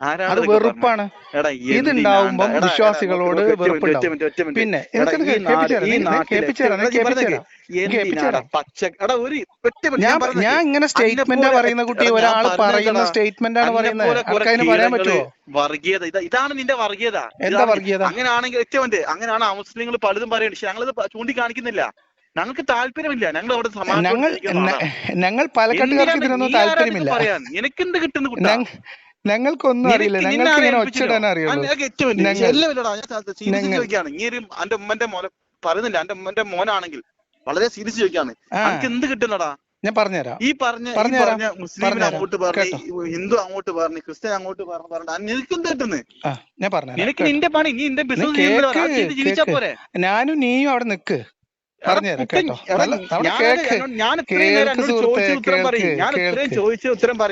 അത് വെറുപ്പാണ്. ഇതുണ്ടാവുമ്പോ വിശ്വാസികളോട് വെറുപ്പുണ്ടാവും. പിന്നെ ഞാൻ ഇങ്ങനെ സ്റ്റേറ്റ്മെന്റാ പറയുന്ന കുട്ടി, ഒരാൾ പറയുന്ന സ്റ്റേറ്റ്മെന്റ് ആണ് പറയുന്നത്. അതിന് പറയാൻ പറ്റുമോ? വർഗീയത ഇതാണ് നിന്റെ വർഗീയത. എന്താ വർഗീയത? അങ്ങനെയാണെങ്കിൽ അങ്ങനെയാണ് മുസ്ലിങ്ങൾ പലതും പറയുന്നത്. പക്ഷെ ഞങ്ങളത് ചൂണ്ടിക്കാണിക്കുന്നില്ല. ഞങ്ങൾക്ക് താല്പര്യമില്ല. ഞങ്ങൾ അവിടെ ഞങ്ങൾ പാലക്കാട്ടുകാർക്ക് ഇതിനൊന്നും താല്പര്യമില്ല. നിനക്കെന്ത് കിട്ടുന്ന ഞങ്ങൾക്കൊന്നും അറിയില്ല. ഞങ്ങൾക്ക് ഇങ്ങനെ ഒച്ചിടാൻ അറിയുള്ളൂ. എന്റെ ഉമ്മന്റെ മോനെ പറയുന്നില്ല. എന്റെ ഉമ്മന്റെ മോനാണെങ്കിൽ വളരെ സീരിയസ് ചോദിക്കാണ്, എനിക്ക് എന്ത് കിട്ടുന്നടാ? ഞാൻ പറഞ്ഞുതരാം. ഈ പറഞ്ഞ മുസ്ലിം അങ്ങോട്ട് പറഞ്ഞു, ഹിന്ദു അങ്ങോട്ട് പറഞ്ഞു, ക്രിസ്ത്യൻ അങ്ങോട്ട് പറഞ്ഞു, നിനക്ക് എന്ത് കിട്ടുന്നത്? ഞാൻ പറഞ്ഞു, നിനക്ക് നിന്റെ പണി, നീ നിന്റെ ബിസിനസ് ജീവിച്ചാ പോരെ. ഞാനും നീയും അവിടെ നിക്ക്. പറഞ്ഞുതരാം കേട്ടോ.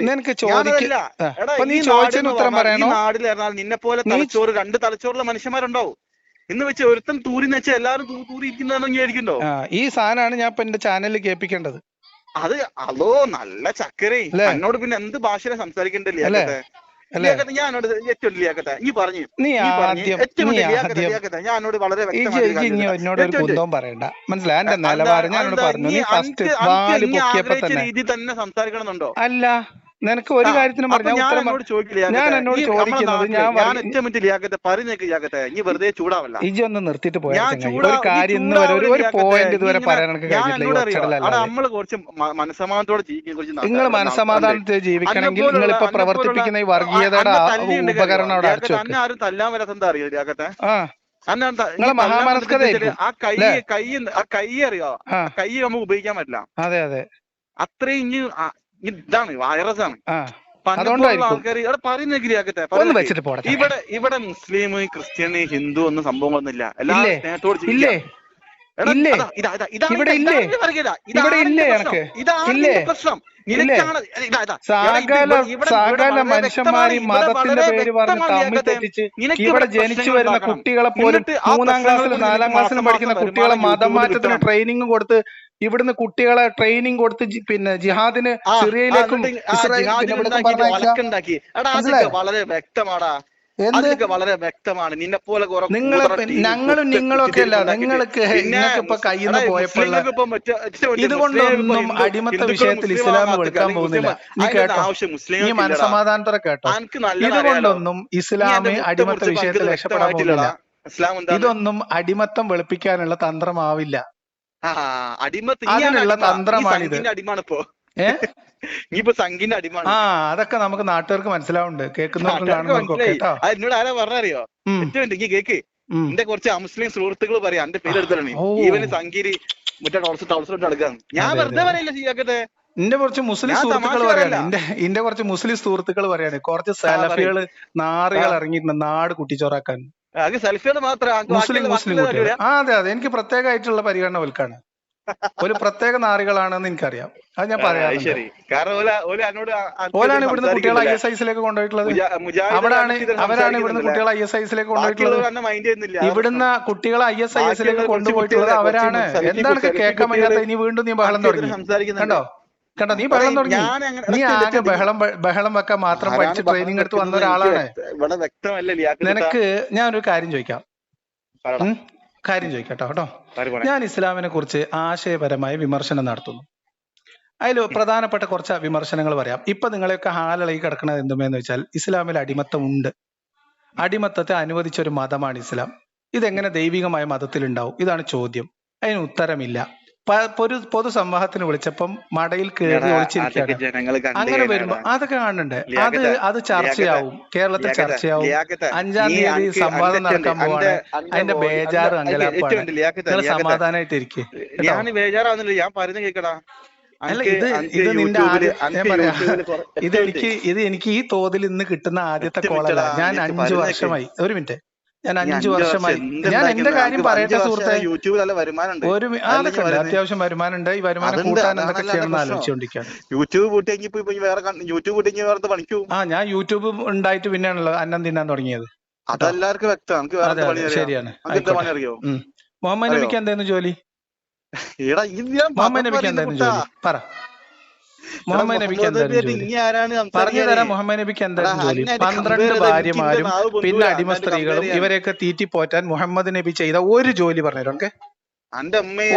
നിനക്ക് ചോദിച്ചതിന് ഉത്തരം പറയണോ? നിന്നെ പോലെ തലച്ചോറ് 2 തലച്ചോറുള്ള മനുഷ്യന്മാരുണ്ടാവും. എന്ന് വെച്ച് ഒരുത്തൻ തൂരിന്ന് വെച്ചാൽ എല്ലാവരും തൂരി ഇരിക്കുന്നതാണെങ്കിലോ? ഈ സാധനമാണ് ഞാൻ ഇപ്പൊ എന്റെ ചാനലിൽ കേൾപ്പിക്കേണ്ടത്. അത് അതോ നല്ല ചക്കരേ. എന്നോട് പിന്നെ എന്ത് ഭാഷയിലെ സംസാരിക്കണ്ടല്ലേ? ഞാനോട് ഏറ്റവും ലിയാക്കട്ടെ നീ പറഞ്ഞു, ഞാനോട് വളരെ രീതി തന്നെ സംസാരിക്കണമെന്നുണ്ടോ? അല്ല, നിനക്ക് ഒരു കാര്യത്തിനും നീ വെറുതെ ചൂടാവല്ല. ഇജൊന്ന് നിർത്തിയിട്ട് നമ്മള് കുറച്ച് മനസ്സമാധാനത്തോടെ ജീവിക്കും. നിങ്ങൾ മനസ്സമാധാനത്തിൽ ജീവിക്കണമെങ്കിൽ നിങ്ങൾ ഇപ്പൊ പ്രവർത്തിപ്പിക്കുന്ന ഈ വർഗീയതയുടെ ഉപകരണം അവിടെ അടച്ചു. തന്നെ ആരും തല്ലാൻ വരാത്തെന്താ അറിയോ ലിയാക്കത്തെ? ആ കൈ അറിയോ? കൈ നമുക്ക് ഉപയോഗിക്കാൻ പറ്റില്ല. അതെ അതെ, അത്രയും ഇതാണ് വൈറസ് ആണ്. ആൾക്കാർ പറയുന്ന ഇവിടെ മുസ്ലിം, ക്രിസ്ത്യൻ, ഹിന്ദു ഒന്നും സംഭവങ്ങളൊന്നുമില്ല. എല്ലാവരും സ്നേഹത്തോട് പ്രശ്നം. സകല മനുഷ്യന്മാരി മതത്തിന്റെ പേര് പറഞ്ഞ് തമ്മിൽ തെറ്റിച്ച് ഇവിടെ ജനിച്ചു വരുന്ന കുട്ടികളെ പോലും 3-ാം ക്ലാസ്സിലും 4-ാം ക്ലാസ്സിലും പഠിക്കുന്ന കുട്ടികളെ മതം മാറ്റത്തിന് ട്രെയിനിങ് കൊടുത്ത് ഇവിടുന്ന് കുട്ടികളെ ട്രെയിനിങ് കൊടുത്ത് പിന്നെ ജിഹാദിന് സിറിയയിലേക്കും വളരെ വ്യക്തമാടാ. വളരെ വ്യക്തമാണ്. നിന്നെ പോലെ ഞങ്ങളും ഒക്കെ അല്ല, നിങ്ങൾക്ക് ഇപ്പൊ കയ്യിൽ നിന്ന് പോയപ്പോൾ ഇതുകൊണ്ടൊന്നും അടിമത്ത വിഷയത്തിൽ ഇസ്ലാം വെളുക്കാൻ പോകുന്നില്ല. നീ കേട്ടോ, നീ മനസമാധാനത്തോടെ കേട്ടോ, ഇതുകൊണ്ടൊന്നും ഇസ്ലാമ് അടിമത്ത വിഷയത്തിൽ രക്ഷപ്പെടാൻ പോകുന്നില്ല. ഇതൊന്നും അടിമത്തം വെളുപ്പിക്കാനുള്ള തന്ത്രമാവില്ല. അതിനുള്ള തന്ത്രമാണിത്. അതൊക്കെ നമുക്ക് നാട്ടുകാർക്ക് മനസ്സിലാവുന്നുണ്ട്, കേൾക്കുന്നവർക്കും കാണുന്നവർക്കും കേട്ടോ. എന്നോട് ആരാ പറഞ്ഞറിയോ? കേക്ക്, എന്റെ കുറച്ച് മുസ്ലിം സുഹൃത്തുക്കൾ പറയാം എന്റെ പേരെടുത്താണ് ഇവന് സംഗീരി അടുക്കാന്ന്. ഞാൻ വെറുതെ പറയില്ല ചെയ്യാക്കട്ടെ. എന്റെ കുറച്ച് മുസ്ലിം സുഹൃത്തുക്കൾ പറയാണ്, എന്റെ കുറച്ച് മുസ്ലിം സുഹൃത്തുക്കൾ പറയാണ്, കുറച്ച് സലഫികള് നാറികൾ ഇറങ്ങിയിട്ടുണ്ട് നാട് കുട്ടിച്ചോറാക്കാൻ. മുസ്ലിം കുട്ടികൾ. അതെ അതെ, എനിക്ക് പ്രത്യേകമായിട്ടുള്ള പരിഗണന വിൽക്കാണ്. ഒരു പ്രത്യേക നാറികളാണെന്ന് എനിക്കറിയാം. അത് ഞാൻ പറയാം. ഓലാണ് ഇവിടുന്ന് കുട്ടികളെ ISIS-ലേക്ക് കൊണ്ടുപോയിട്ടുള്ളത്. അവരാണ് ഇവിടുന്ന് കുട്ടികളെ ISIS-ലേക്ക് കൊണ്ടുപോയിട്ടുള്ളത്. ഇവിടുന്ന് കുട്ടികളെ ISIS-ലേക്ക് കൊണ്ടുപോയിട്ടുള്ളത് അവരാണ്. എന്താണ് കേൾക്കാൻ വയ്യാത്ത? ഇനി വീണ്ടും നീ ബഹളം തുടങ്ങി. കണ്ടോ കണ്ടോ, നീ ബഹളം തുടങ്ങി. നീ ആകെ ബഹളം വെക്കാൻ മാത്രം പഠിച്ച് ട്രെയിനിങ് എടുത്ത് വന്ന ഒരാളാണ്. നിനക്ക് ഞാനൊരു കാര്യം ചോദിക്കാം കേട്ടോ. ഞാൻ ഇസ്ലാമിനെ കുറിച്ച് ആശയപരമായ വിമർശനം നടത്തുന്നു. അതിൽ പ്രധാനപ്പെട്ട കുറച്ച് വിമർശനങ്ങൾ പറയാം. ഇപ്പൊ നിങ്ങളെയൊക്കെ ഹാലിളകി കിടക്കുന്നത് എന്തുമെന്ന് വെച്ചാൽ ഇസ്ലാമിൽ അടിമത്തം ഉണ്ട്. അടിമത്തത്തെ അനുവദിച്ച ഒരു മതമാണ് ഇസ്ലാം. ഇതെങ്ങനെ ദൈവികമായ മതത്തിൽ ഉണ്ടാവും? ഇതാണ് ചോദ്യം. അതിന് ഉത്തരമില്ല. പൊതു സംവാഹത്തിന് വിളിച്ചപ്പം മടയിൽ കയറി ഒളിച്ചിരിക്കുകയാണ്. അങ്ങനെ വരുമ്പോ അതൊക്കെ കാണുന്നുണ്ട്. അത് ചർച്ചയാവും, കേരളത്തിൽ ചർച്ചയാവും. 5-ാം തീയതി സംവാദം നടക്കാൻ പോവാണ്. അതിന്റെ ബേജാറ് അങ്കലാപ്പാണ്. നിങ്ങൾ സമാധാനമായിട്ടിരിക്കും. അല്ല, ഇത് നിന്റെ ഇത് എനിക്ക് ഈ തോതിൽ ഇന്ന് കിട്ടുന്ന ആദ്യത്തെ കോളല്ല. ഞാൻ 5 വർഷമായി. ഒരു മിനിറ്റ്, ഞാൻ 5 വർഷമായി. ഞാൻ എന്റെ കാര്യം പറയട്ടെ സുഹൃത്തെ. അതൊക്കെ അത്യാവശ്യം വരുമാനമുണ്ട്. ഈ വരുമാനം കൂട്ടാൻ എന്തൊക്കെ ചെയ്യണമെന്ന് ആലോചിച്ചുകൊണ്ടിരിക്കുകയാണ്. ഞാൻ യൂട്യൂബ് ഉണ്ടായിട്ട് പിന്നെയാണല്ലോ അന്നം തിന്നാൻ തുടങ്ങിയത്. ശരിയാണ്. മുഹമ്മദ് നബിക്ക് എന്തായിരുന്നു ജോലി? മുഹമ്മദ് നബിക്ക് എന്തായിരുന്നു ജോലി? പറ. മുഹമ്മദ് നബിക്ക് എന്തായിരുന്നു ജോലി? പറഞ്ഞു തരാം. മുഹമ്മദ് നബിക്ക് എന്തായിരുന്നു ജോലി? 12 ഭാര്യമാരും പിന്നെ അടിമ സ്ത്രീകളും ഇവരെയൊക്കെ തീറ്റിപ്പോറ്റാൻ മുഹമ്മദ് നബി ചെയ്ത ഒരു ജോലി പറഞ്ഞുതരാം. ഓക്കെ,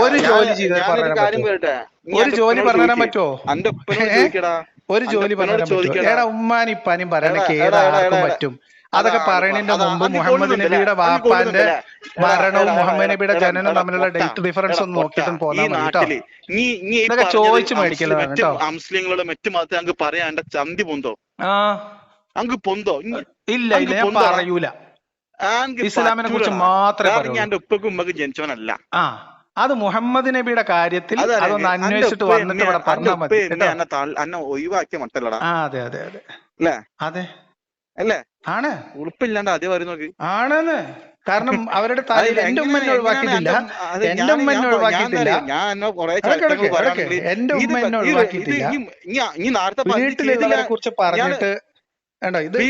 ഒരു ജോലി ചെയ്താൽ പറഞ്ഞുതരാൻ പറ്റുമോ? ഒരു ജോലി പറഞ്ഞുതരാൻ പറ്റുമോ? ഒരു ജോലി പറഞ്ഞുതരാൻ പറ്റുമോ? എടാ ഉമ്മാനും ഇപ്പാനും പറയണക്ക് ഏതാർക്കും പറ്റും. അതൊക്കെ പറയണതിന്റെ മുമ്പ് മുഹമ്മദ് നബിയുടെ വാപ്പാന്റെ മരണവും മുഹമ്മദ് നബിയുടെ ജനനം തമ്മിലുള്ള ഡേറ്റ് ഡിഫറൻസ് ഒന്ന് നോക്കിയിട്ട് പോന്നാ മതി കേട്ടോ. ഇതൊക്കെ ചോദിച്ചു മേടിക്കലാണ് കേട്ടോ. മുസ്ലിങ്ങളുടെ മറ്റു മതത്തെ അങ്ങ് പറയാൻ എന്റെ ചന്തി പൊന്തോ? അങ്ങ് പൊന്തോ? ഇല്ല ഇല്ല, ഞാൻ പറയൂല. ഇസ്ലാമിനെ കുറിച്ച് മാത്രമേ പറയൂ. എന്റെ ഉപ്പക്കും ഉമ്മക്കും ജനിച്ചവനല്ല. അത് മുഹമ്മദ് നബിയുടെ കാര്യത്തിൽ അതൊന്ന് അന്വേഷിച്ചിട്ട് വന്നിട്ട് ഇവിടെ പറഞ്ഞാൽ മതി. അന്നെ ഒഴിവാക്കിയ മട്ടല്ലടാ. അതെ അതെ അതെ അല്ലേ? അതെ അല്ലേ? ആണ്. ഉറപ്പില്ലാണ്ട് അതേ വരും നോക്കി. ആണെന്ന്. കാരണം അവരുടെ തലയിൽ എന്റെ ഉമ്മ എന്നെ ഒഴിവാക്കിയിട്ടില്ല. എന്റെ ഉമ്മ എന്നെ ഒഴിവാക്കിയിട്ടില്ല. എന്റെ ഉമ്മ എന്നെ ഒഴിവാക്കിയിട്ടില്ല. വീട്ടിലുള്ളവരെ കുറിച്ച് പറഞ്ഞിട്ട്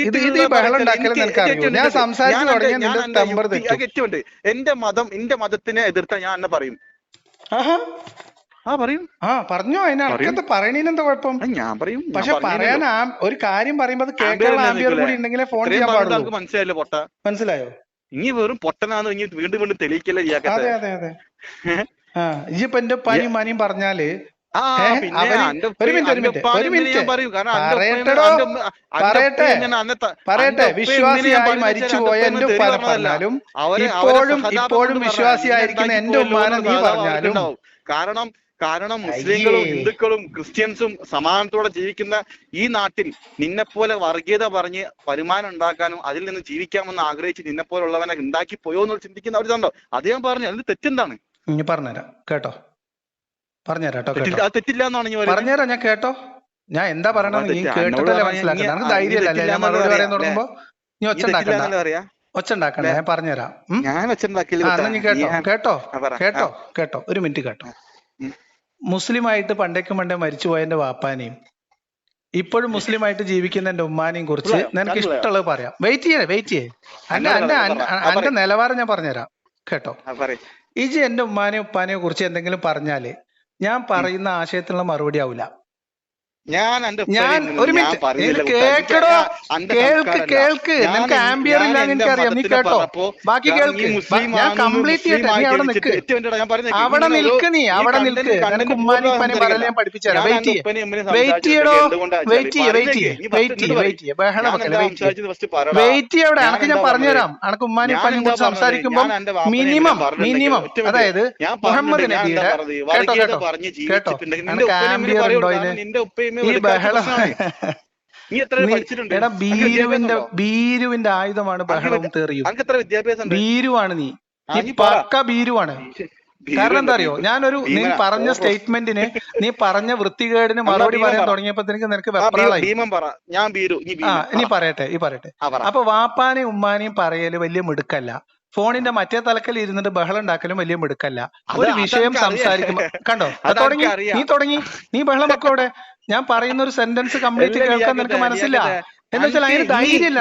ഇത് ഈ ബഹളം ഉണ്ടാക്കലും നിനക്ക് അറിയോ? ഞാൻ സംസാരിച്ചു തുടങ്ങിയ നിന്റെ നമ്പർ തെറ്റുണ്ട്. എന്റെ മതത്തിനെ എതിർത്താ ഞാൻ എന്നെ പറയും. പറയും. പറഞ്ഞോ. അതിനകത്ത് പറയണേനെന്താ കുഴപ്പം? ഞാൻ പറയും. പക്ഷെ പറയാൻ ഒരു കാര്യം പറയുമ്പോ അത് കേൾക്കാനുള്ള ആംബിയർ കൂടി ഉണ്ടെങ്കിലേ ഫോൺ ചെയ്യാൻ പാടുള്ളൂ. മനസ്സിലായല്ലോ പൊട്ട? മനസ്സിലായോ? ഇനി വെറും പൊട്ടനാന്ന് ഇനി വീണ്ടും വീണ്ടും തെളിയിക്കല്ലേ. അതെ അതെ അതെ. ഇപ്പൊ എന്റെ പനിയും മനിയും പറഞ്ഞാല് പറയട്ടെ, വിശ്വാസിയായി മരിച്ചുപോയ എന്റെ ഉപ്പാനെ പറഞ്ഞാലും ഇപ്പോഴും വിശ്വാസിയായിരിക്കുന്ന എന്റെ ഉമ്മാനെ നീ പറഞ്ഞാലും കാരണം മുസ്ലിങ്ങളും ഹിന്ദുക്കളും ക്രിസ്ത്യൻസും സമാധാനത്തോടെ ജീവിക്കുന്ന ഈ നാട്ടിൽ നിന്നെപ്പോലെ വർഗീയത പറഞ്ഞ് വരുമാനം ഉണ്ടാക്കാനും അതിൽ നിന്ന് ജീവിക്കാമെന്ന് ആഗ്രഹിച്ച് നിന്നെപ്പോലുള്ളവനെ ഉണ്ടാക്കി പോയോ എന്ന് ചിന്തിക്കുന്ന അവരുണ്ടോ? അത് ഞാൻ പറഞ്ഞു. അതിന് തെറ്റെന്താണ്? ഇനി പറഞ്ഞുതരാം കേട്ടോ. പറഞ്ഞുതരാം തെറ്റില്ല എന്നാണ് ഞാൻ പറഞ്ഞുതരാം. ഞാൻ കേട്ടോ. ഞാൻ എന്താ പറയണത് നീ കേട്ടിട്ടല്ലേ മനസ്സിലാക്കണം. നമുക്ക് ധൈര്യമല്ലേ ഞാൻ മറുപടി പറയാൻ തുടങ്ങുമ്പോ നീ ഒച്ച ഉണ്ടാക്കണ്ട. ഞാൻ പറഞ്ഞുതരാം. നീ കേട്ടോ. ഒരു മിനിറ്റ് കേട്ടോ. മുസ്ലിമായിട്ട് പണ്ടേക്ക് പണ്ടേ മരിച്ചുപോയ എന്റെ വാപ്പാനെയും ഇപ്പോഴും മുസ്ലിമായിട്ട് ജീവിക്കുന്ന എന്റെ ഉമ്മാനെയും കുറിച്ച് നിനക്ക് ഇഷ്ടമുള്ളത് പറയാം. വെയിറ്റ് ചെയ്യേ. എന്റെ നിലവാരം ഞാൻ പറഞ്ഞുതരാം കേട്ടോ. ഇജി എന്റെ ഉമ്മാനെയും ഉപ്പാനെയോ കുറിച്ച് എന്തെങ്കിലും പറഞ്ഞാല് ഞാൻ പറയുന്ന ആശയത്തിനുള്ള മറുപടി ആവൂല. ഞാൻ ഒരു മിനിറ്റ് കേൾക്കടോ. കേൾക്ക്. നിനക്ക് ആംബിയർ ഇല്ല എനിക്കറിയാം. നീ കേട്ടോ. ബാക്കി കേൾക്ക്. ഞാൻ കംപ്ലീറ്റ് ചെയ്യട്ടെ. നീ അവിടെ നിൽക്ക്. അവിടെ നിൽക്ക്. നിനക്ക് ഉമ്മാനും ഉപ്പാനും പറയല് ഞാൻ പഠിപ്പിച്ചു തരാം. വെയിറ്റ് ചെയ്യടോ. വെയിറ്റ് ചെയ്യേ. ബഹളം വെക്കല്ലേ. വെയിറ്റ് ചെയ്യവിടെ. എനക്ക് ഞാൻ പറഞ്ഞുതരാം. എനക്ക് ഉമ്മാനും ഉപ്പാനും കുറിച്ച് സംസാരിക്കുമ്പോ മിനിമം അതായത് മുഹമ്മദ് നബിയുടെ കേട്ടോ എനക്ക് ആംബിയർ ഉണ്ടോ ഇതിന്? ഈ ബഹളം എടാ ബീരുവിന്റെ ആയുധമാണ് ബഹളവും തെറിയും. ബീരുവാണ് നീ പക്ക ബീരുവാണ്. കാരണം എന്താ അറിയോ? നീ പറഞ്ഞ സ്റ്റേറ്റ്മെന്റിന് നീ പറഞ്ഞ വൃത്തികേടിന് മറുപടി പറയാൻ തുടങ്ങിയപ്പോ നിനക്ക് വെപ്രാളായി. ഇനി പറയട്ടെ. അപ്പൊ വാപ്പാനെയും ഉമ്മാനെയും പറയല് വലിയ മിടുക്കല്ല. ഫോണിന്റെ മറ്റേ തലക്കൽ ഇരുന്നിട്ട് ബഹളം ഉണ്ടാക്കലും വലിയ മിടുക്കല്ല. ഒരു വിഷയം സംസാരിക്കുമ്പോ കണ്ടോ തുടങ്ങി നീ ബഹളം വെക്കോടെ. ഞാൻ പറയുന്ന ഒരു സെന്റൻസ് കംപ്ലീറ്റ് കേൾക്കാൻ നിനക്ക് മനസ്സില്ല എന്ന് വെച്ചാൽ അതിന് ധൈര്യമില്ല.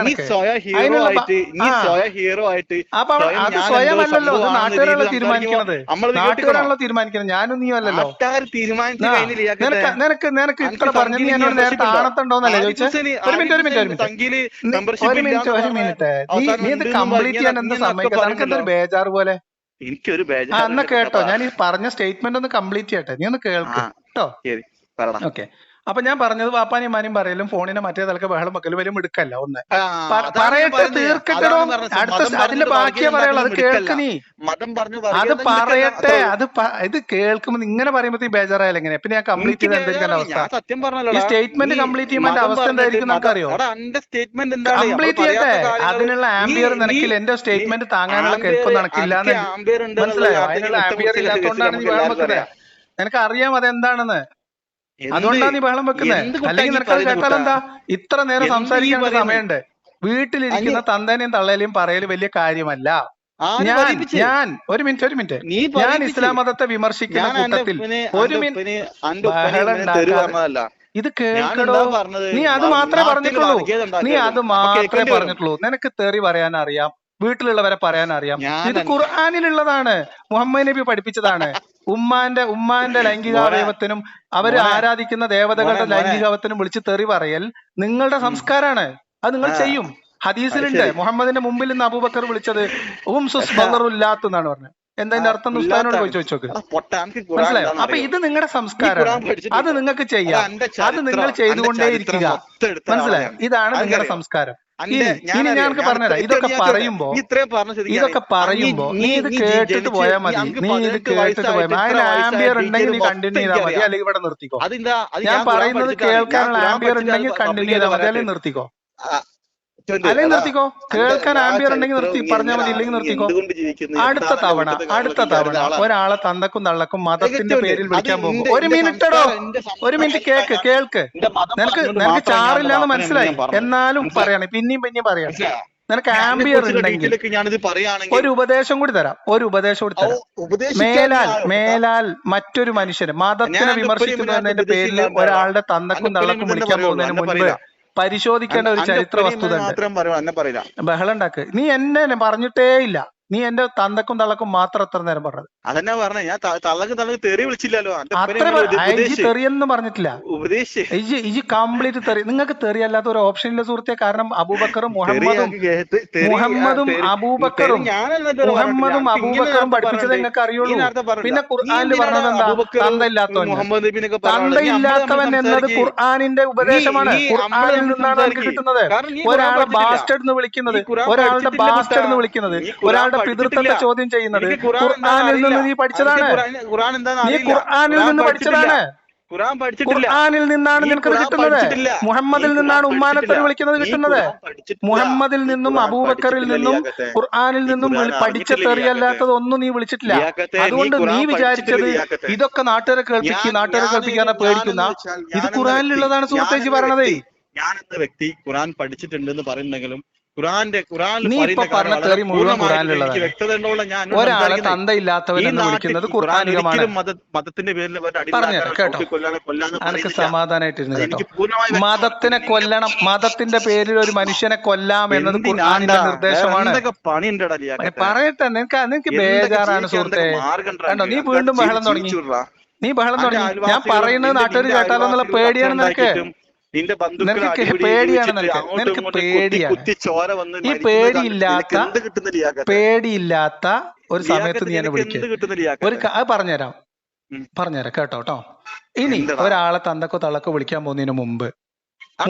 അപ്പൊ അത് സ്വയമല്ലല്ലോ. അത് നാട്ടുകാരാണല്ലോ തീരുമാനിക്കുന്നത്. ഞാനും നീയും അല്ലല്ലോ. നിനക്ക് ഇത്ര പറഞ്ഞു. നീ എന്നോട് നേരത്തെ ആണത്തുണ്ടോന്നല്ലേ ചോദിച്ചത്? ഒരു മിനിറ്റ്. നീ ഇത് കംപ്ലീറ്റ് ചെയ്യാൻ എന്താ സമ്മതിക്കാതെ? നിനക്ക് എന്തൊരു ബേജാറ് പോലെ. എനിക്കൊരു എന്നാ കേട്ടോ. ഞാൻ ഈ പറഞ്ഞ സ്റ്റേറ്റ്മെന്റ് ഒന്ന് കംപ്ലീറ്റ് ചെയ്യട്ടെ. നീ ഒന്ന് കേൾക്കോ. ഓക്കെ. അപ്പൊ ഞാൻ പറഞ്ഞത് വാപ്പാനും മാനും പറയലും ഫോണിനെ മറ്റേ തലക്ക് ബഹളം വെക്കലും വലിയ മിടുക്കല്ല. ഒന്ന് പറയട്ടെ, തീർക്കട്ടോ. അതിന്റെ ബാക്കിയാ പറയുള്ളൂ. അത് കേൾക്ക് നീ. അത് പറയട്ടെ. ഇത് കേൾക്കുമ്പോ ഇങ്ങനെ പറയുമ്പോ ബേജാറായാലും എങ്ങനെ? പിന്നെ ഞാൻ കംപ്ലീറ്റ് ചെയ്ത് എന്തായിരിക്കും അവസ്ഥ? ഈ സ്റ്റേറ്റ്മെന്റ് കംപ്ലീറ്റ് ചെയ്യുമ്പോൾ അവസ്ഥ എന്തായിരിക്കും നമുക്കറിയോ? കംപ്ലീറ്റ് ചെയ്യട്ടെ. അതിനുള്ള ആംബിയർ നിനക്കില്ല. എന്റെ സ്റ്റേറ്റ്മെന്റ് താങ്ങാനുള്ള കെൽപ്പ് നിനക്കില്ലാന്ന് മനസ്സിലായോ? അതിനുള്ള ആംബിയർ ഇല്ലാത്തതുകൊണ്ടാണ് നീ ബഹളം വെക്കുന്നത്. നിനക്ക് അറിയാം അതെന്താണെന്ന്. അതുകൊണ്ടാണ് നീ ബഹളം വെക്കുന്നത്. അല്ലെങ്കിൽ നിനക്ക് അത് കേട്ടാൽ എന്താ? ഇത്ര നേരം സംസാരിക്കാൻ സമയമുണ്ട്. വീട്ടിലിരിക്കുന്ന തന്തേനെയും തള്ളേനെയും പറയല് വലിയ കാര്യമല്ല. ഞാൻ ഒരു മിനിറ്റ് ഞാൻ ഇസ്ലാം മതത്തെ വിമർശിക്കുന്ന കൂട്ടത്തിൽ ഒരു മിനിറ്റ് ഇത് കേൾക്കടോ. നീ അത് മാത്രമേ പറഞ്ഞിട്ടുള്ളൂ. നിനക്ക് തെറി പറയാൻ അറിയാം, വീട്ടിലുള്ളവരെ പറയാൻ അറിയാം. ഇത് ഖുർആനിലുള്ളതാണ്. മുഹമ്മദ് നബി പഠിപ്പിച്ചതാണ്. ഉമ്മാന്റെ ലൈംഗികാവയവത്തിനും അവര് ആരാധിക്കുന്ന ദേവതകളുടെ ലൈംഗികാവത്തിനും വിളിച്ച് തെറി പറയൽ നിങ്ങളുടെ സംസ്കാരമാണ്. അത് നിങ്ങൾ ചെയ്യും. ഹദീസിലുണ്ട് മുഹമ്മദിന്റെ മുമ്പിൽ നിന്ന് അബൂബക്കർ വിളിച്ചത് എന്നാണ് പറഞ്ഞത്. എന്താ അർത്ഥം ഉസ്താദിനോട് പോയി ചോദിച്ചോക്ക്. മനസ്സിലായോ? അപ്പൊ ഇത് നിങ്ങളുടെ സംസ്കാരമാണ്, അത് നിങ്ങൾക്ക് ചെയ്യാം, അത് നിങ്ങൾ ചെയ്തുകൊണ്ടേയിരിക്കുക. മനസ്സിലായോ? ഇതാണ് നിങ്ങളുടെ സംസ്കാരം. ഇനി ഞങ്ങൾക്ക് പറഞ്ഞുതരാം. ഇതൊക്കെ പറയുമ്പോ നീ ഇത് കേട്ടിട്ട് പോയാൽ മതി. നീ ഇത് കേട്ടിട്ട് പോയാൽ മതി. അതിന് ആംബിയർ ഉണ്ടെങ്കിൽ നീ കണ്ടിന്യൂ ചെയ്താൽ മതി, അല്ലെങ്കിൽ ഇവിടെ നിർത്തിക്കോ. ഞാൻ പറയുന്നത് കേൾക്കാനുള്ള ആംബിയർ ഉണ്ടെങ്കിൽ കണ്ടിന്യൂ ചെയ്താൽ മതി, അല്ലെങ്കിൽ നിർത്തിക്കോ. അല്ലെങ്കിൽ നിർത്തിക്കോ. കേൾക്കാൻ ആംബിയർ ഉണ്ടെങ്കിൽ നിർത്തി പറഞ്ഞാൽ മതി, ഇല്ലെങ്കിൽ നിർത്തിക്കോ. അടുത്ത തവണ ഒരാളെ തന്തക്കും തള്ളക്കും മതത്തിന്റെ പേരിൽ വിളിക്കാൻ പോകുമ്പോ ഒരു മിനിറ്റ് കേൾക്ക്. നിനക്ക് ചാറില്ലാന്ന് മനസ്സിലായി, എന്നാലും പറയണേ, പിന്നെയും പറയണം. നിനക്ക് ആംബിയർ ഉണ്ടെങ്കിൽ ഒരു ഉപദേശം കൂടി തരാം. മേലാൽ മറ്റൊരു മനുഷ്യന് മതത്തിനെ വിമർശിക്കുന്നതിന്റെ പേരിൽ ഒരാളുടെ തന്തക്കും തള്ളക്കും വിളിക്കാൻ പോകുന്നതിന് മുൻപ് പരിശോധിക്കേണ്ട ഒരു ചരിത്ര വസ്തുത ഉണ്ട്. ബഹളം ഉണ്ടാക്ക്. നീ എന്നെ പറഞ്ഞിട്ടേ ഇല്ല. നീ എന്റെ തന്തക്കും തള്ളക്കും മാത്രം എത്ര നേരം പറഞ്ഞത്? അതെന്നാ പറഞ്ഞ ഞാൻ തള്ളക്ക് തെറി വിളിച്ചില്ലല്ലോ. തെറിയെന്ന് പറഞ്ഞിട്ടില്ല. ഇജി കംപ്ലീറ്റ് തെറി. നിങ്ങൾക്ക് തെറിയല്ലാത്ത ഒരു ഓപ്ഷൻ ഇല്ല സുഹൃത്തെ. കാരണം മുഹമ്മദും അബൂബക്കറും പഠിപ്പിച്ചത് നിങ്ങൾക്ക് അറിയുള്ളൂ. പിന്നെ ഖുർആനിൽ പറഞ്ഞത് എന്താ? തന്തയില്ലാത്തവൻ എന്നത് ഖുർആനിന്റെ ഉപദേശമാണ്. ഖുർആനിൽ നിന്നാണ് നമുക്ക് കിട്ടുന്നത്. ഒരാളെ ബാസ്റ്റഡ് എന്ന് വിളിക്കുന്നത്, ഒരാളുടെ ബാസ്റ്റഡ് എന്ന് വിളിക്കുന്നത്, ഒരാളുടെ പിതൃത്വത്തെ ചോദ്യം ചെയ്യുന്നത് ഖുർആനിൽ നിന്ന് നീ പഠിച്ചതാണ്. നീ ഖുർആനിൽ നിന്ന് പഠിച്ചതാണ്. ഖുർആനിൽ നിന്നാണ് നിനക്ക് കിട്ടുന്നത്. മുഹമ്മദിൽ നിന്നാണ് ഉമ്മാനത്തറി വിളിക്കുന്നത് കിട്ടുന്നത്. മുഹമ്മദിൽ നിന്നും അബൂബക്കറിൽ നിന്നും ഖുർആനിൽ നിന്നും പഠിച്ച തെറിയല്ലാത്തത് ഒന്നും നീ വിളിച്ചിട്ടില്ല. അതുകൊണ്ട് നീ വിചാരിച്ചത് ഇതൊക്കെ നാട്ടുകാരെ കേൾപ്പിക്കാതെ പേടിക്കുന്ന, ഇത് ഖുർആനിലുള്ളതാണ് സുഹൃത്തേജി പറയണതേ. ഞാൻ എന്ന വ്യക്തി ഖുർആൻ പഠിച്ചിട്ടുണ്ടെന്ന് പറയുന്നെങ്കിലും നീ ഇപ്പൊ പറഞ്ഞ തെറി മുഴുവൻ ഖുർആനിലുള്ളതാണ്. ഒരാളെ തന്തയില്ലാത്തവൻ എന്ന് വിളിക്കുന്നത് ഖുർആനികമാണ്. മതത്തിന്റെ പേരിൽ പറഞ്ഞേരാ കേട്ടോ, അനക്ക് സമാധാനായിട്ടിരുന്നു കേട്ടോ. മതത്തിനെ കൊല്ലണം, മതത്തിന്റെ പേരിൽ ഒരു മനുഷ്യനെ കൊല്ലാം എന്നത് ഖുർആനിന്റെ നിർദ്ദേശമാണ്. പറയട്ടെ, നിനക്ക് ബേജാറാണ് സുഹൃത്തെ. കണ്ടോ, നീ വീണ്ടും ബഹളം തുടങ്ങി. ഞാൻ പറയുന്നത് നാട്ടുകാർ കേട്ടാലോ എന്നുള്ള പേടിയാണ് നിനക്ക്. നിനക്ക് പേടിയാണ്. ഈ പേടിയില്ലാത്ത ഒരു സമയത്ത് നീ എന്നെ വിളിക്കും. അത് പറഞ്ഞുതരാം കേട്ടോ. ഇനി ഒരാളെ തന്തക്കോ തള്ളക്കോ വിളിക്കാൻ പോകുന്നതിന് മുമ്പ്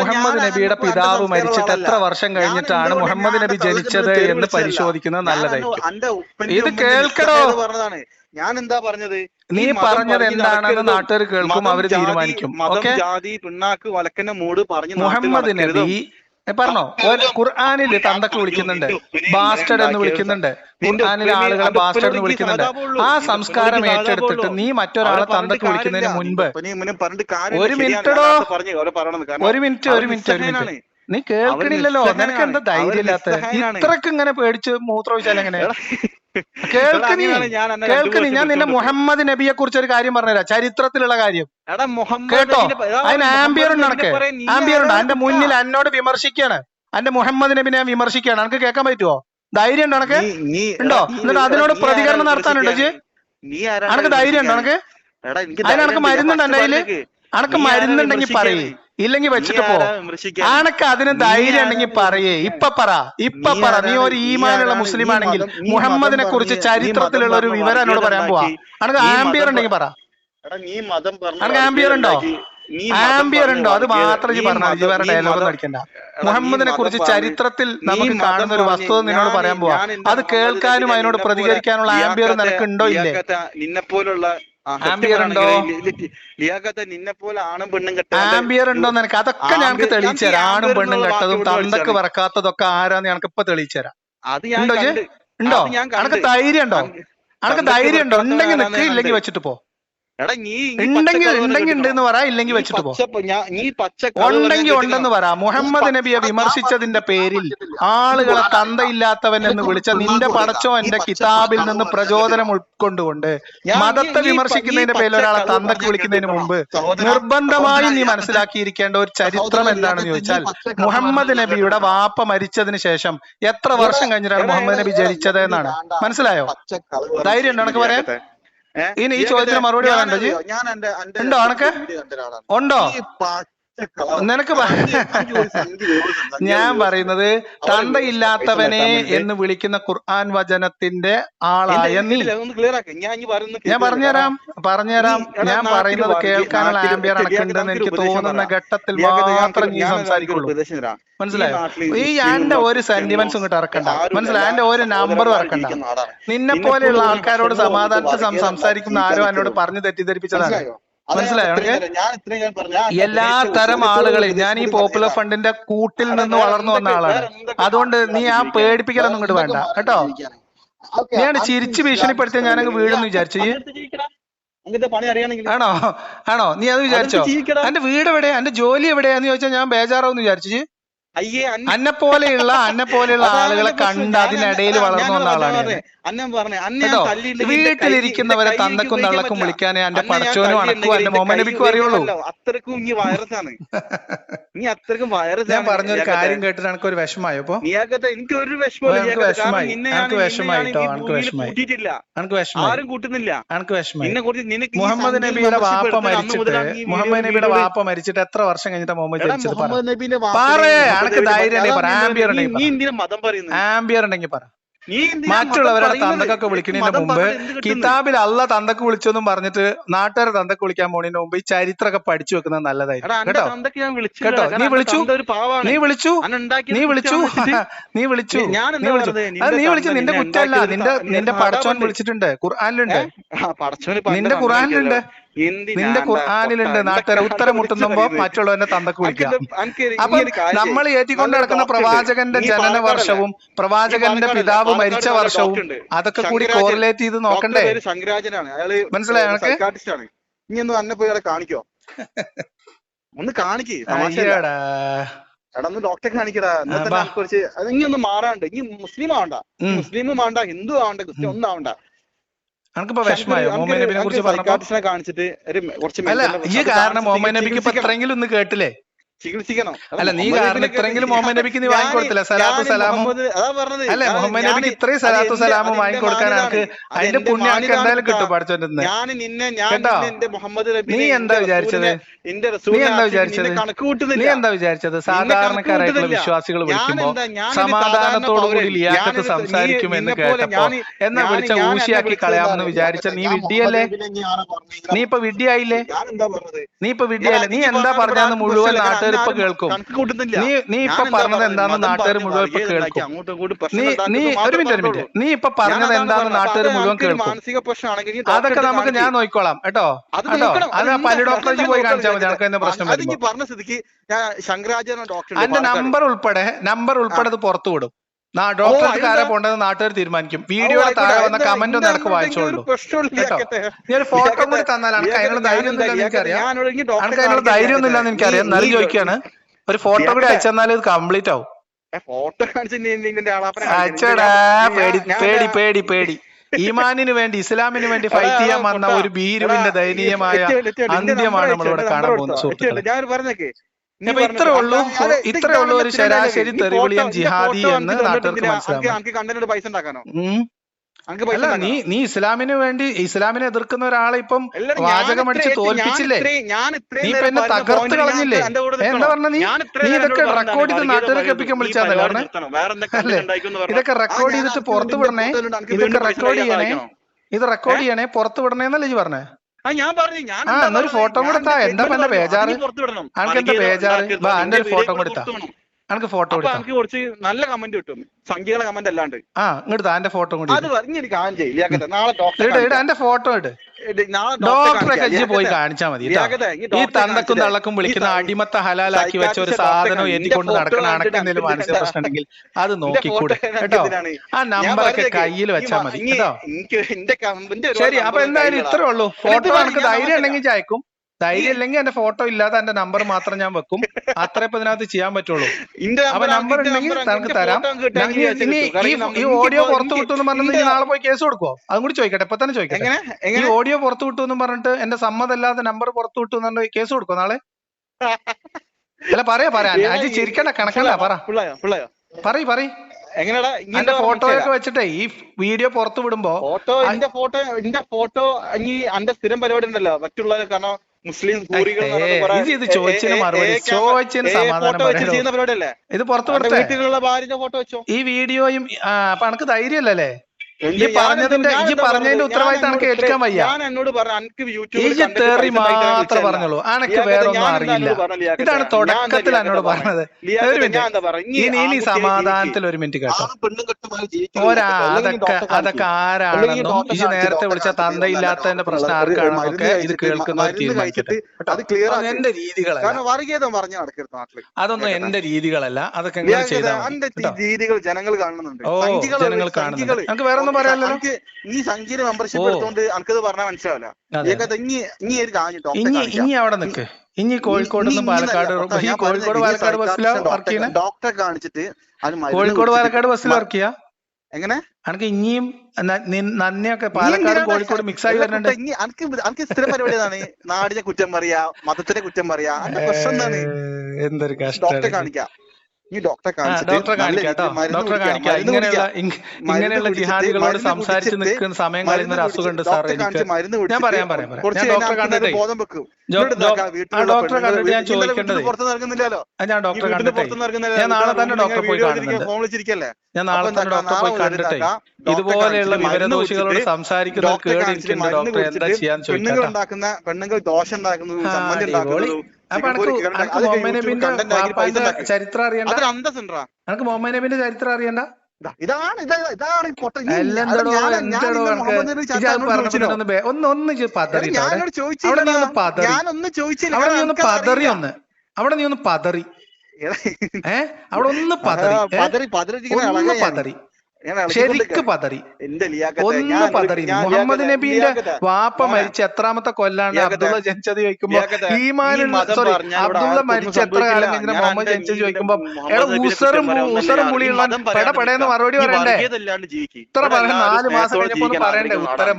മുഹമ്മദ് നബിയുടെ പിതാവ് മരിച്ചിട്ട് എത്ര വർഷം കഴിഞ്ഞിട്ടാണ് മുഹമ്മദ് നബി ജനിച്ചത് എന്ന് പരിശോധിക്കുന്നത് നല്ലതായിരിക്കും. ഇത് കേൾക്കടോ. ഞാൻ എന്താ പറഞ്ഞത്? നീ പറഞ്ഞത് എന്താണെന്ന് നാട്ടുകാർ കേൾക്കും, അവര് തീരുമാനിക്കും. ഓക്കെ, മുഹമ്മദ് നബി പറഞ്ഞോ. ഖുർആനിൽ തന്തക്ക് വിളിക്കുന്നുണ്ട്, ബാസ്റ്റഡ് എന്ന് വിളിക്കുന്നുണ്ട്. ഖുർആനിലെ ആളുകളെ ബാസ്റ്റഡ് എന്ന് വിളിക്കുന്നുണ്ട്. ആ സംസ്കാരം ഏറ്റെടുത്തിട്ട് നീ മറ്റൊരാളെ തന്തക്ക് വിളിക്കുന്നതിന് മുൻപ് ഒരു മിനിറ്റ് നീ കേൾക്കണില്ലല്ലോ. നിനക്ക് എന്താ ധൈര്യം ഇല്ലാത്ത? ഇത്രക്ക് ഇങ്ങനെ പേടിച്ച് മൂത്രമൊഴിച്ചാൽ എങ്ങനെ? കേൾക്ക് നീ. ഞാൻ നിന്നെ മുഹമ്മദ് നബിയെ കുറിച്ച് ഒരു കാര്യം പറഞ്ഞുതരാം, ചരിത്രത്തിലുള്ള കാര്യം കേട്ടോ. അതിന് ആംബിയർ ഉണ്ട്, ആംബിയർ ഉണ്ട്. എന്റെ മുന്നിൽ എന്നോട് വിമർശിക്കാണ്, എന്റെ മുഹമ്മദ് നബിനെ ഞാൻ വിമർശിക്കാണ്. എനിക്ക് കേൾക്കാൻ പറ്റുമോ? ധൈര്യം ഉണ്ടോ എനക്ക്? ഉണ്ടോ? എന്നിട്ട് അതിനോട് പ്രതികരണം നടത്താനുണ്ടോ? അനക്ക് ധൈര്യം ഉണ്ടോ? എനക്ക് അതിനക്ക് മരുന്നുണ്ട് എന്റെ കയ്യില്. അനക്ക് മരുന്നുണ്ടെങ്കിൽ പറയേ, ഇല്ലെങ്കിൽ വെച്ചിട്ട് പോ. അനക്ക് അതിന് ധൈര്യം ഉണ്ടെങ്കിൽ പറയേ. ഇപ്പൊ പറ. നീ ഒരു ഈമാനുള്ള മുസ്ലിം ആണെങ്കിൽ മുഹമ്മദിനെ കുറിച്ച് ചരിത്രത്തിലുള്ള ഒരു വിവരം എന്നോട് പറയാൻ പോവാ. അനക്ക് ആംബിയർ ഉണ്ടെങ്കിൽ പറ. അനക്ക് ആംബിയർ ഉണ്ടോ? അത് മാത്രം പറഞ്ഞാൽ വേറെ ഡയലോഗ് അടിക്കണ്ട. മുഹമ്മദിനെ കുറിച്ച് ചരിത്രത്തിൽ നമുക്ക് കാണുന്ന ഒരു വസ്തുത നിന്നോട് പറയാൻ പോവാ. അത് കേൾക്കാനും അതിനോട് പ്രതികരിക്കാനുള്ള ആംബിയർ നിനക്കുണ്ടോ ഇല്ലേ? നിന്നെപ്പോലുള്ള ആംബിയർ ഉണ്ടോ? ആംബിയർ ഉണ്ടോ നിനക്ക്? അതൊക്കെ ഞങ്ങൾക്ക് തെളിയിച്ചു തരാം. ആണും പെണ്ണും കെട്ടതും തന്തക്ക് പറക്കാത്തതൊക്കെ ആരാന്ന് ഞങ്ങൾക്ക് ഇപ്പൊ തെളിയിച്ചു തരാം. ഉണ്ടോ? അനക്ക് ധൈര്യം ഉണ്ടോ? ഉണ്ടെങ്കിൽ നിൽക്ക്, ഇല്ലെങ്കിൽ വെച്ചിട്ട് പോ. ഉണ്ടെങ്കിൽ ഉണ്ടെന്ന് പറ, ഇല്ലെങ്കിൽ വെച്ചിട്ട് പോ. ഉണ്ടെങ്കിൽ ഉണ്ടെന്ന് പറ. മുഹമ്മദ് നബിയെ വിമർശിച്ചതിന്റെ പേരിൽ ആളുകളെ തന്തയില്ലാത്തവൻ എന്ന് വിളിച്ച നിന്റെ പടച്ചോന്റെ കിതാബിൽ നിന്ന് പ്രചോദനം ഉൾക്കൊണ്ടുകൊണ്ട് മതത്തെ വിമർശിക്കുന്നതിന്റെ പേരിൽ ഒരാളെ തന്തക്ക് വിളിക്കുന്നതിന് മുമ്പ് നിർബന്ധമായും നീ മനസ്സിലാക്കിയിരിക്കേണ്ട ഒരു ചരിത്രം എന്താണെന്ന് ചോദിച്ചാൽ, മുഹമ്മദ് നബിയുടെ വാപ്പ മരിച്ചതിന് ശേഷം എത്ര വർഷം കഴിഞ്ഞിട്ടാണ് മുഹമ്മദ് നബി ജനിച്ചത് എന്നാണ്. മനസ്സിലായോ? ധൈര്യം ഉണ്ടോ എനക്ക് പറയാൻ? ഇനി ഈ ചോദ്യത്തിന് മറുപടി പറയാനുണ്ടോ? ഉണ്ടോ അനക്ക്? ഉണ്ടോ? നിനക്ക് ഞാൻ പറയുന്നത് തന്തയില്ലാത്തവനെ എന്ന് വിളിക്കുന്ന ഖുർആൻ വചനത്തിന്റെ ആളായ നീ. ഞാൻ പറഞ്ഞുതരാം. ഞാൻ പറയുന്നത് കേൾക്കാനുള്ള ആംബിയർ അനക്കുണ്ടെന്ന് എനിക്ക് തോന്നുന്ന ഘട്ടത്തിൽ മാത്രം നീ സംസാരിക്കുള്ളൂ. മനസ്സിലായോ? ഈ എന്റെ ഒരു സെന്റിമെന്റ്സ് ഇങ്ങോട്ട് ഇറക്കണ്ട. മനസ്സിലായോ? എന്റെ ഒരു നമ്പറും ഇറക്കണ്ട. നിന്നെ പോലെയുള്ള ആൾക്കാരോട് സമാധാനത്തിൽ സംസാരിക്കുന്ന ആരോ എന്നോട് പറഞ്ഞു തെറ്റിദ്ധരിപ്പിച്ചതാണ്. മനസ്സിലായോ? എല്ലാ തരം ആളുകളെയും ഞാൻ ഈ പോപ്പുലർ ഫണ്ടിന്റെ കൂട്ടിൽ നിന്ന് വളർന്നു വന്ന ആളാണ്. അതുകൊണ്ട് നീ ആ പേടിപ്പിക്കലൊന്നും ഇങ്ങോട്ട് വേണ്ട കേട്ടോ. ഞാൻ ചിരിച്ച് ഭീഷണിപ്പെടുത്തിയ ഞാനങ്ങ് വീടെന്ന് വിചാരിച്ചു. ആണോ നീ അത് വിചാരിച്ചോ? എന്റെ വീട് എവിടെയാ, എന്റെ ജോലി എവിടെയാന്ന് ചോദിച്ചാൽ ഞാൻ ബേജാറാവെന്ന് വിചാരിച്ചു. അന്നെ പോലെയുള്ള ആളുകളെ കണ്ട് അതിനിടയിൽ വളർന്നു വന്ന ആളാണ് കേട്ടോ. വീട്ടിലിരിക്കുന്നവരെ തന്തക്കും തള്ളക്കും വിളിക്കാനേ എന്റെ പടച്ചോനും അണക്കും എന്റെ മോമനബിക്കും അറിയുള്ളൂ. ഞാൻ പറഞ്ഞൊരു കാര്യം കേട്ടിട്ട് എനിക്ക് ഒരു വിഷമായോ? ഇപ്പൊ എനിക്ക് വിഷമായി. മുഹമ്മദ് നബിയുടെ വാപ്പ മരിച്ചിട്ട് എത്ര വർഷം കഴിഞ്ഞിട്ട് മുഹമ്മദ് ജനിച്ചത്? പറയേ, അനക്ക് ധൈര്യം പറ. ആംബിയർ ഉണ്ടെങ്കിൽ പറ. മറ്റുള്ളവരുടെ തന്തക്കൊക്കെ വിളിക്കുന്നതിന് മുമ്പ് കിതാബിൽ അള്ള തന്തക്ക് വിളിച്ചെന്നും പറഞ്ഞിട്ട് നാട്ടുകാരെ തന്തക്ക് വിളിക്കാൻ പോണതിന് മുമ്പ് ഈ ചരിത്രമൊക്കെ പഠിച്ചു വെക്കുന്നത് നല്ലതായിരിക്കും കേട്ടോ. കേട്ടോ, നീ വിളിച്ചു നിന്റെ കുറ്റമല്ല. നിന്റെ പടച്ചോൻ വിളിച്ചിട്ടുണ്ട്, ഖുർആനിലുണ്ട്. നിന്റെ ഖുർആനിലുണ്ട് നാട്ടുകാരെ ഉത്തരം മുട്ടുമ്പോ മറ്റുള്ളവന്റെ തന്തക്ക് വിളിക്കാം. അപ്പൊ നമ്മൾ ഏറ്റിക്കൊണ്ട് നടക്കുന്ന പ്രവാചകന്റെ ജനന വർഷവും പ്രവാചകന്റെ പിതാവ് മരിച്ച വർഷവും അതൊക്കെ കൂടി കോറിലേറ്റ് ചെയ്ത് നോക്കണ്ടേ? മനസ്സിലായോ? ഇനി ഒന്ന് അന്നെ പോയി കാണിക്കോ? ഒന്ന് കാണിക്കേ, ഒന്ന് ഡോക്ടറെ കാണിക്കടാ. കുറച്ച് ഇനി ഒന്ന് മാറാണ്ട്. ഇനി മുസ്ലിം ആവണ്ട, ഹിന്ദു ആവണ്ട, ക്രിസ്ത്യൻ ഒന്നും ആവണ്ട. എനിക്കിപ്പോ വിഷമായോ മുഹമ്മദ് നബിനെ കുറിച്ച് പറഞ്ഞപ്പോ? കാണിച്ചിട്ട് അല്ല, ഈ കാരണം മുഹമ്മദ് നബിക്ക് ഇപ്പൊ എത്രയെങ്കിലും ഒന്ന് കേട്ടില്ലേ? ചികിത്സിക്കണം. അല്ല, നീ കാരണം ഇത്രയെങ്കിലും മുഹമ്മദ് നബിക്ക് നീ വാങ്ങിക്കൊടുത്തില്ല സലാത്തു സലാമും. അല്ലെ, മുഹമ്മദ് നബിക്ക് ഇത്രയും സലാത്തു സലാമും വാങ്ങിക്കൊടുക്കാൻ എനിക്ക് അതിന്റെ പുണ്യം എനിക്ക് എന്തായാലും കിട്ടും പഠിച്ചോണ്ട്. കേട്ടോ, നീ എന്താ വിചാരിച്ചത് സാധാരണക്കാരായിട്ടുള്ള വിശ്വാസികൾ വിളിക്കുമ്പോ സമാധാനത്തോടുകൂടി ലിയാഖത്ത് സംസാരിക്കുമെന്ന് കേട്ടപ്പോ എന്നാ വിളിച്ച ഊശിയാക്കി കളയാമെന്ന് വിചാരിച്ച നീ വിഡ്ഢിയല്ലേ? നീ ഇപ്പൊ വിഡ്ഢിയായില്ലേ? നീ എന്താ പറഞ്ഞാന്ന് മുഴുവൻ നാട്ടുകാർ ഇപ്പൊ കേൾക്കും. നീ ഇപ്പൊ പറഞ്ഞത് എന്താന്ന് നാട്ടുകാർ മുഴുവൻ ഇപ്പൊ കേൾക്കും. നീ ഒരു മിനിറ്റ് നീ ഇപ്പൊ പറഞ്ഞത് എന്താന്ന് നാട്ടുകാർ മുഴുവൻ കേൾക്കും. അതൊക്കെ നമുക്ക് ഞാൻ നോക്കിക്കോളാം കേട്ടോ. അത് പല്ലു ഡോക്ടറെ പോയി കാണിച്ചാൽ മതി. നമുക്ക് എന്താ പ്രശ്നം വരുമ്പോ എന്റെ നമ്പർ ഉൾപ്പെടെ അത് പുറത്തു വിടും. ഡോക്ടർക്ക് ആരെ പോണ്ടെന്ന് നാട്ടുകാർ തീരുമാനിക്കും. വീഡിയോയുടെ താഴെ വന്ന കമന്റ് ഒന്ന് ഇടക്ക് വായിച്ചോളൂ കേട്ടോ. നീ ഒരു ഫോട്ടോ കൂടി തന്നാലാണ്. അതിനുള്ള ധൈര്യം ഒന്നുമില്ലെന്ന് എനിക്കറിയാം. അതിനുള്ള ധൈര്യം ഒന്നുമില്ലെന്ന് എനിക്കറിയാം. എന്നാലും ചോദിക്കാണ്, ഒരു ഫോട്ടോ കൂടി അയച്ചെന്നാലും ഇത് കംപ്ലീറ്റ് ആവും. അയച്ചടാ. പേടി ഈമാനിന് വേണ്ടി ഇസ്ലാമിന് വേണ്ടി ഫൈറ്റ് ചെയ്യാൻ വന്ന ഒരു ഭീരുവിന്റെ ദയനീയമായ അന്ത്യമാണ് നമ്മളിവിടെ കാണാൻ പോകുന്നത് സുഹൃത്തുക്കളെ. അപ്പൊ ഇത്രേ ഉള്ളൂ ഒരു ശരാശരി തെറിവിളിയൻ ജിഹാദി എന്ന് നാട്ടുകാർക്ക് മനസ്സിലാവും. അല്ല, നീ ഇസ്ലാമിനെ എതിർക്കുന്ന ഒരാളെ ഇപ്പം വാചകമടിച്ച് തോൽപ്പിച്ചില്ലേ? നീ ഇപ്പൊ എന്നെ തകർത്ത് കളഞ്ഞില്ലേ? എന്താ പറഞ്ഞ നീ ഇതൊക്കെ റെക്കോർഡ് ചെയ്ത് നാട്ടുകാരെ കേൾപ്പിക്കാൻ വിളിച്ചാന്നല്ലേ പറഞ്ഞേ? അല്ലേ, ഇതൊക്കെ റെക്കോർഡ് ചെയ്തിട്ട് പുറത്തു വിടണേ, ഇതൊക്കെ റെക്കോർഡ് ചെയ്യണേ പുറത്തു വിടണേന്നല്ലേ ഈ പറഞ്ഞേ? എന്നൊരു ഫോട്ടോ കൊടുത്താ. എന്താ എന്റെ ബേജാറ്? അനക്കെന്താ ബേജാറ്? എന്റെ ഒരു ഫോട്ടോ കൊടുത്താ. എനിക്ക് ഫോട്ടോ കുറച്ച് നല്ല കമന്റ് കിട്ടും, സംഖ്യകളെ കമന്റ് അല്ലാണ്ട്. ഇങ്ങോട്ട് എന്റെ ഫോട്ടോ കൂടി എന്റെ ഫോട്ടോ ഇട്. ഡോക്ടറെ പോയി കാണിച്ചാ മതി. ഈ തന്തക്കും തള്ളക്കും വിളിക്കുന്ന അടിമത്ത ഹലാലാക്കി വെച്ച ഒരു സാധനം ഏറ്റിക്കൊണ്ട് നടക്കണ അണക്കെന്തെങ്കിലും മാനസിക പ്രശ്നം ഉണ്ടെങ്കിൽ അത് നോക്കിക്കൂടെ കേട്ടോ. ആ നമ്പറൊക്കെ കയ്യിൽ വെച്ചാൽ മതി കേട്ടോ. ശരി, അപ്പൊ എന്തായാലും ഇത്രേ ഉള്ളൂ. ഫോട്ടോ എനിക്ക് ധൈര്യം ഉണ്ടെങ്കിൽ അയക്കും. ധൈര്യം ഇല്ലെങ്കിൽ എന്റെ ഫോട്ടോ ഇല്ലാതെ എന്റെ നമ്പർ മാത്രം ഞാൻ വെക്കും. അത്ര ഇപ്പൊ ഇതിനകത്ത് ചെയ്യാൻ പറ്റുള്ളൂ. അപ്പൊ നമ്പർ ഉണ്ടെങ്കിൽ നമുക്ക് തരാം. ഈ ഓഡിയോ പുറത്തു വിട്ടു എന്ന് പറഞ്ഞിട്ട് നാളെ പോയി കേസ് കൊടുക്കുവോ? അതും കൂടി ചോദിക്കട്ടെ, ഇപ്പൊ തന്നെ ചോദിക്കട്ടെ. ഈ ഓഡിയോ പുറത്തു വിട്ടു എന്ന് പറഞ്ഞിട്ട് എന്റെ സമ്മതമല്ലാതെ നമ്പർ പുറത്തു വിട്ടു എന്ന് പറഞ്ഞിട്ട് കേസ് കൊടുക്കോ നാളെ? അല്ല പറയാ അജി ചിരിക്കണ്ട, കണക്കല്ല, പറ. എങ്ങനെയാടാ എന്റെ ഫോട്ടോ ഒക്കെ വെച്ചിട്ടേ ഈ വീഡിയോ പുറത്തു വിടുമ്പോ എന്റെ ഫോട്ടോ ഇനി എന്റെ സ്ഥിരം പരിപാടി ഉണ്ടല്ലോ മറ്റുള്ളവരെ, കാരണം മുസ്ലിം ഇത് ചോദിച്ചതിന് മറുപടി ചോദിച്ചതിന് സമാധാനം ചെയ്യുന്ന പരിപാടിയല്ലേ ഇത് പുറത്തു വിടട്ടെ. വീട്ടിലുള്ള ഭാര്യന്റെ ഫോട്ടോ വെച്ചോ. ഈ വീഡിയോയും അപ്പൊ എനക്ക് ധൈര്യമല്ലേ ഈ പറഞ്ഞതിന്റെ ഉത്തരവാദിത്തം എനിക്ക് എടുക്കാൻ വയ്യ. ഞാൻ എന്നോട് ഈ തെറി മാത്രം പറഞ്ഞോളൂ, അനക്ക് വേറെ ഒന്നും അറിയില്ല. ഇതാണ് തുടക്കത്തിൽ എന്നോട് പറഞ്ഞത്. ഒരു മിനിറ്റ്, ഇനി സമാധാനത്തിൽ ഒരു മിനിറ്റ് കേട്ടോ. അതൊക്കെ ആരാണെന്നോ ഇത് നേരത്തെ വിളിച്ച തന്തയില്ലാത്തതിന്റെ പ്രശ്നം ആർക്കാണെന്നൊക്കെ ഇത് കേൾക്കുന്നവർ തീരുമാനിക്കട്ടെ. എന്റെ രീതികളല്ല, അതൊന്നും എന്റെ രീതികളല്ല. അതൊക്കെ എങ്ങനെ ചെയ്താൽ ജനങ്ങൾ കാണുന്നുണ്ട്. ഓ ജനങ്ങൾ കാണുന്നുണ്ട്. നമുക്ക് വേറെ പറയാലോ. ഈ സംഖ്യയില് മെമ്പർഷിപ്പ് എടുത്തോണ്ട് എനിക്കത് പറഞ്ഞാൽ മനസ്സിലാവില്ല. ഇനി അവിടെ നിൽക്ക്. ഇനി കോഴിക്കോട് പാലക്കാട് ബസ്സിലാ വർക്ക് ചെയ്യണേ. ഡോക്ടറെ കാണിച്ചിട്ട് കോഴിക്കോട് പാലക്കാട് ബസ്സിൽ വർക്ക് ചെയ്യാ. എങ്ങനെ എനിക്ക് ഇനിയും നന്ദിയൊക്കെ പാലക്കാട് കോഴിക്കോട് മിക്സ് ആയി വരുന്നുണ്ട്. എനിക്ക് സ്ഥിര പരിപാടി ഏതാണ്? നാടിനെ കുറ്റം പറയാ, മതത്തിന്റെ കുറ്റം പറയാ. അതിന്റെ പ്രശ്നം എന്താണ്? എന്തൊരു കഷ്ടം. ഡോക്ടറെ കാണിക്കാം. ഡോക്ടറെ കാണിക്കാം. ഇങ്ങനെയുള്ള ജിഹാദികളോട് സംസാരിച്ച് നിൽക്കുന്ന സമയം കളയുന്ന ഒരു അസുഖമുണ്ട് സാർ എനിക്ക്. ഞാൻ പറയാം ഡോക്ടറെ കണ്ടിട്ടേ ഡോക്ടറെ കണ്ടിട്ട് ഞാൻ ചോദിക്കേണ്ടത്, ഞാൻ ഡോക്ടറെ കണ്ടിട്ടേ ഞാൻ നാളെ തന്നെ ഡോക്ടറെ പോയി കാണുന്നുണ്ട്. ഞാൻ നാളെ തന്നെ ഡോക്ടറെ പോയി കണ്ടിട്ടേ ഇതുപോലെയുള്ള വിവരദോഷികളോട് സംസാരിക്കുന്ന കേടിരിക്കുന്ന ഡോക്ടറെ എന്താ ചെയ്യാൻ ചോദിക്കാം. പെണ്ണുങ്ങൾ ദോഷം ഉണ്ടാക്കുന്നത്, അപ്പൊ എനക്ക് മുഹമ്മദ് നബിന്റെ വാപ്പാന്റെ ചരിത്രം അറിയണ്ട? എനക്ക് മുഹമ്മദ് നബിന്റെ ചരിത്രം അറിയണ്ട? അവിടെ നീ ഒന്ന് പതറി. അവിടെ ഒന്ന് പതറി, ശരിക്ക് പതറി, ഒന്ന് പതറി. മുഹമ്മദ് നബീന്റെ വാപ്പ മരിച്ച എത്രാമത്തെ കൊല്ലാണ് അബ്ദുള്ള ജനിച്ചത് ചോദിക്കുമ്പോ അബ്ദുള്ള മരിച്ച എത്ര കാലം കഴിഞ്ഞാൽ മുഹമ്മദ് ജനിച്ചത് ചോദിക്കുമ്പോ ഉസറും പുളിയുള്ള പെടപെടേന്ന് മറുപടി പറയണ്ടേ? ഇത്ര പറയാൻ 4 മാസം കഴിഞ്ഞപ്പോ പറയണ്ടേ ഉത്തരം?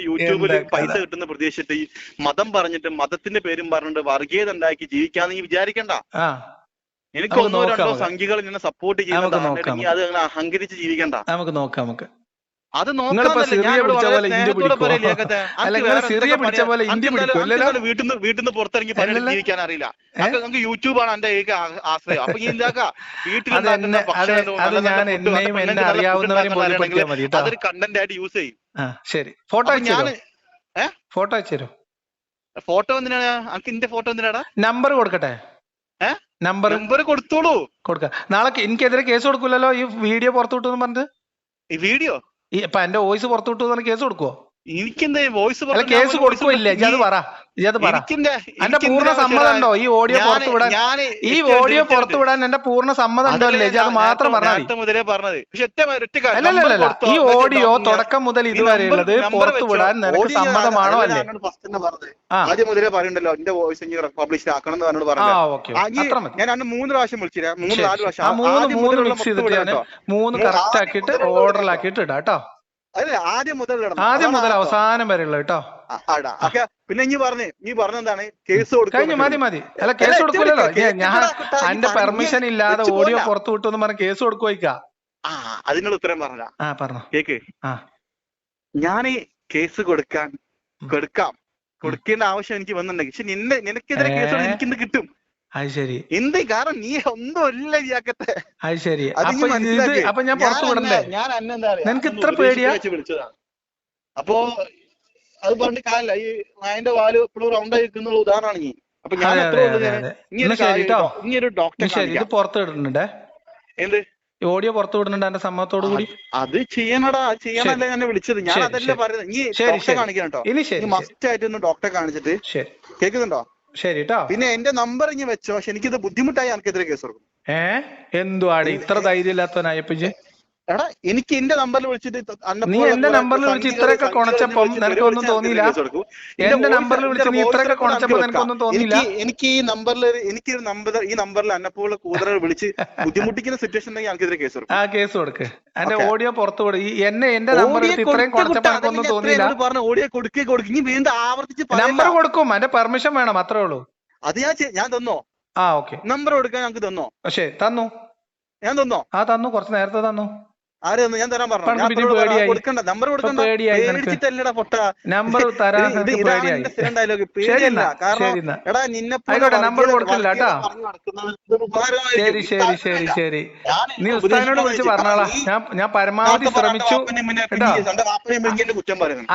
യൂട്യൂബില് പൈസ കിട്ടുന്ന പ്രതീക്ഷിച്ചിട്ട് ഈ മതം പറഞ്ഞിട്ട് മതത്തിന്റെ പേരും പറഞ്ഞിട്ട് വർഗീയത ഉണ്ടാക്കി ജീവിക്കാന്ന് നീ വിചാരിക്കണ്ട. എനിക്ക് 1-2 സംഖ്യകൾ ഇങ്ങനെ സപ്പോർട്ട് ചെയ്യുന്ന അത് അഹങ്കരിച്ച് ജീവിക്കണ്ട. നമുക്ക് നോക്കാം. അത് വീട്ടിൽ നിന്ന് പുറത്തിറങ്ങി ജീവിക്കാൻ അറിയില്ല. നമുക്ക് യൂട്യൂബാണ് എന്റെ ആശ്രയം. അപ്പൊ അതൊരു കണ്ടന്റ് ആയിട്ട് യൂസ് ചെയ്യും. ശരി, ഫോട്ടോ ഫോട്ടോ എന്തിനാണ്? എന്റെ ഫോട്ടോ എന്തിനാടാ? നമ്പർ കൊടുക്കട്ടെ. നമ്പർ കൊടുത്തോളൂ. കൊടുക്കാം. നാളെ എനിക്കെതിരെ കേസ് കൊടുക്കൂലല്ലോ ഈ വീഡിയോ പുറത്തു വിട്ടു പറഞ്ഞിട്ട്? ഈ വീഡിയോ ഇപ്പൊ എന്റെ വോയിസ് പുറത്തു വിട്ടു പറഞ്ഞ കേസ് കൊടുക്കുവോ? എനിക്കെന്താ വോയിസ് കേസ് കൊടുക്കില്ല? എന്റെ പൂർണ്ണ സമ്മതം ഉണ്ടോ ഈ ഓഡിയോ പുറത്തു വിടാൻ? ഈ ഓഡിയോ പുറത്തു വിടാൻ എന്റെ പൂർണ്ണ സമ്മതം ഉണ്ടോ അല്ലേ? അത് മാത്രം പറഞ്ഞാൽ അല്ലല്ല, ഈ ഓഡിയോ തുടക്കം മുതൽ ഇതുവരെ ഉള്ളത് പുറത്തു വിടാൻ നിനക്ക് സമ്മതമാണോ അല്ലേ? ആദ്യം മുതലേ പറയണ്ടല്ലോ എന്റെ വോയിസ് പബ്ലിഷ് ആക്കണം എന്ന് പറഞ്ഞോട് പറഞ്ഞു. ഞാൻ 3 പ്രാവശ്യം വിളിച്ചില്ല, 3-4 പ്രാവശ്യം. 3 മിക്സ് ചെയ്തിട്ട് 3 കറക്റ്റ് ആക്കിയിട്ട് ഓർഡറിലാക്കിയിട്ട് ഇടാം കേട്ടോ. ആദ്യം മുതൽ അവസാനം വരെ ഉള്ള കേട്ടോ. പിന്നെ നീ പറഞ്ഞെന്താണ്? കേസ് കഴിഞ്ഞു, മതി. അല്ല കേസ് കൊടുക്കൂലല്ലോ. ഞാൻ എന്റെ പെർമിഷൻ ഇല്ലാതെ ഓഡിയോ പുറത്തു വിട്ടു എന്ന് പറഞ്ഞ കേസ് കൊടുക്കുവാ. അതിനുള്ള ഉത്തരം പറഞ്ഞോ കേക്ക്. ഞാൻ കേസ് കൊടുക്കേണ്ട ആവശ്യം എനിക്ക് വന്നിട്ടുണ്ടെങ്കിൽ, പക്ഷെ നിനക്കെതിരെ കേസ് എനിക്കിന്ന് കിട്ടും. അത് ശരി. എന്ത് കാരണം നീ ഒന്നുമല്ല ഇയാക്കത്തെ. അത് ശരി. അപ്പൊ ഞാൻ പുറത്തു വിടണ്ടേ? ഞാൻ നിനക്ക് ഇത്ര പേടിയാ? വിളിച്ചതാ. അപ്പൊ അത് പറഞ്ഞിട്ട് കാര്യമില്ല. ഈ നായന്റെ വാല് എപ്പോഴും റൗണ്ട് ആയി നിൽക്കുന്ന ഉദാഹരണമാണ് നീ. അപ്പൊ ഞാൻ ഇനിയൊരു ഡോക്ടറെ പുറത്തു വിടുന്നുണ്ടേ. എന്ത് ഓഡിയോ പുറത്തു വിടുന്നുണ്ട് എന്റെ സമ്മതത്തോടു കൂടി? അത് ചെയ്യണടാ, ചെയ്യാനല്ലേ ഞാൻ വിളിച്ചത്. ഞാൻ അതല്ലേ പറയുന്നത്. നീ ഡോക്ടറെ കാണിക്കണം കേട്ടോ. മസ്റ്റ് ആയിട്ട് ഒന്ന് ഡോക്ടറെ കാണിച്ചിട്ട്. കേൾക്കുന്നുണ്ടോ? ശരി ട്ടോ. പിന്നെ എന്റെ നമ്പർ ഇനി വെച്ചോ. പക്ഷെ എനിക്കിത് ബുദ്ധിമുട്ടായി എനിക്കെതിരെ കേസ് കൊടുക്കും. എന്തുവാണ് ഇത്ര ധൈര്യം ഇല്ലാത്തവനായപ്പോ? എടാ എനിക്ക് എന്റെ നമ്പറിൽ വിളിച്ചിട്ട് നീ എന്റെ നമ്പറിൽ വിളിച്ച് ഇത്രയൊക്കെ കുണച്ചപ്പം നിനക്കൊന്നും തോന്നിയില്ല? എന്റെ നമ്പറിൽ വിളിച്ച് നീ ഇത്രയൊക്കെ കുണച്ചപ്പോ നിനക്കൊന്നും തോന്നിയില്ല? എനിക്ക് ഈ നമ്പറിൽ അന്നപ്പോൾ കൂടുതൽ വിളിച്ച് ബുദ്ധിമുട്ടിക്കുന്ന സിറ്റുവേഷൻ ഉണ്ടെങ്കിൽ എനിക്കെതിരെ കേസ് കൊടുക്കും. കേസ് കൊടുക്ക്. എന്റെ ഓഡിയോ പുറത്തു കൊടു. എന്റെ നമ്പറിൽ ഇത്രയും കുണച്ചപ്പോ എനിക്കൊന്നും തോന്നിയില്ല. ഓഡിയോ കൊടുക്കും. ഇനി വീണ്ടും ആവർത്തിച്ച് നമ്പർ കൊടുക്കും. എന്റെ പെർമിഷൻ വേണം, അത്രേ ഉള്ളൂ. അത് ഞാൻ തന്നോ? ഓക്കെ. നമ്പർ കൊടുക്കാൻ ഞങ്ങൾക്ക് തന്നോ? ശരി, തന്നു. ഞാൻ തന്നോ? തന്നു, കുറച്ച് നേരത്തെ തന്നു. ആര് തന്നു? ഞാൻ തരാൻ പറഞ്ഞു. കൊടുക്കണ്ട, നമ്പർ കൊടുക്കണ്ട. പേടിച്ചിട്ടല്ലടാ പൊട്ട, നമ്പർ തരാൻ സ്ഥിരം ഡയലോഗ്. പേടിയല്ല, കാരണം എടാ നിന്നെ നമ്പർ കൊടുക്കില്ല കേട്ടോ. ശരി ശരി ശരി ശരി, നീ ഉസ്താദിനോട് വിളിച്ച് പറഞ്ഞോളാ. ഞാൻ പരമാവധി ശ്രമിച്ചു കേട്ടോ.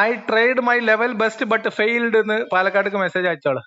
I tried my level best but failed എന്ന് പാലക്കാട് മെസ്സേജ് അയച്ചോളാം.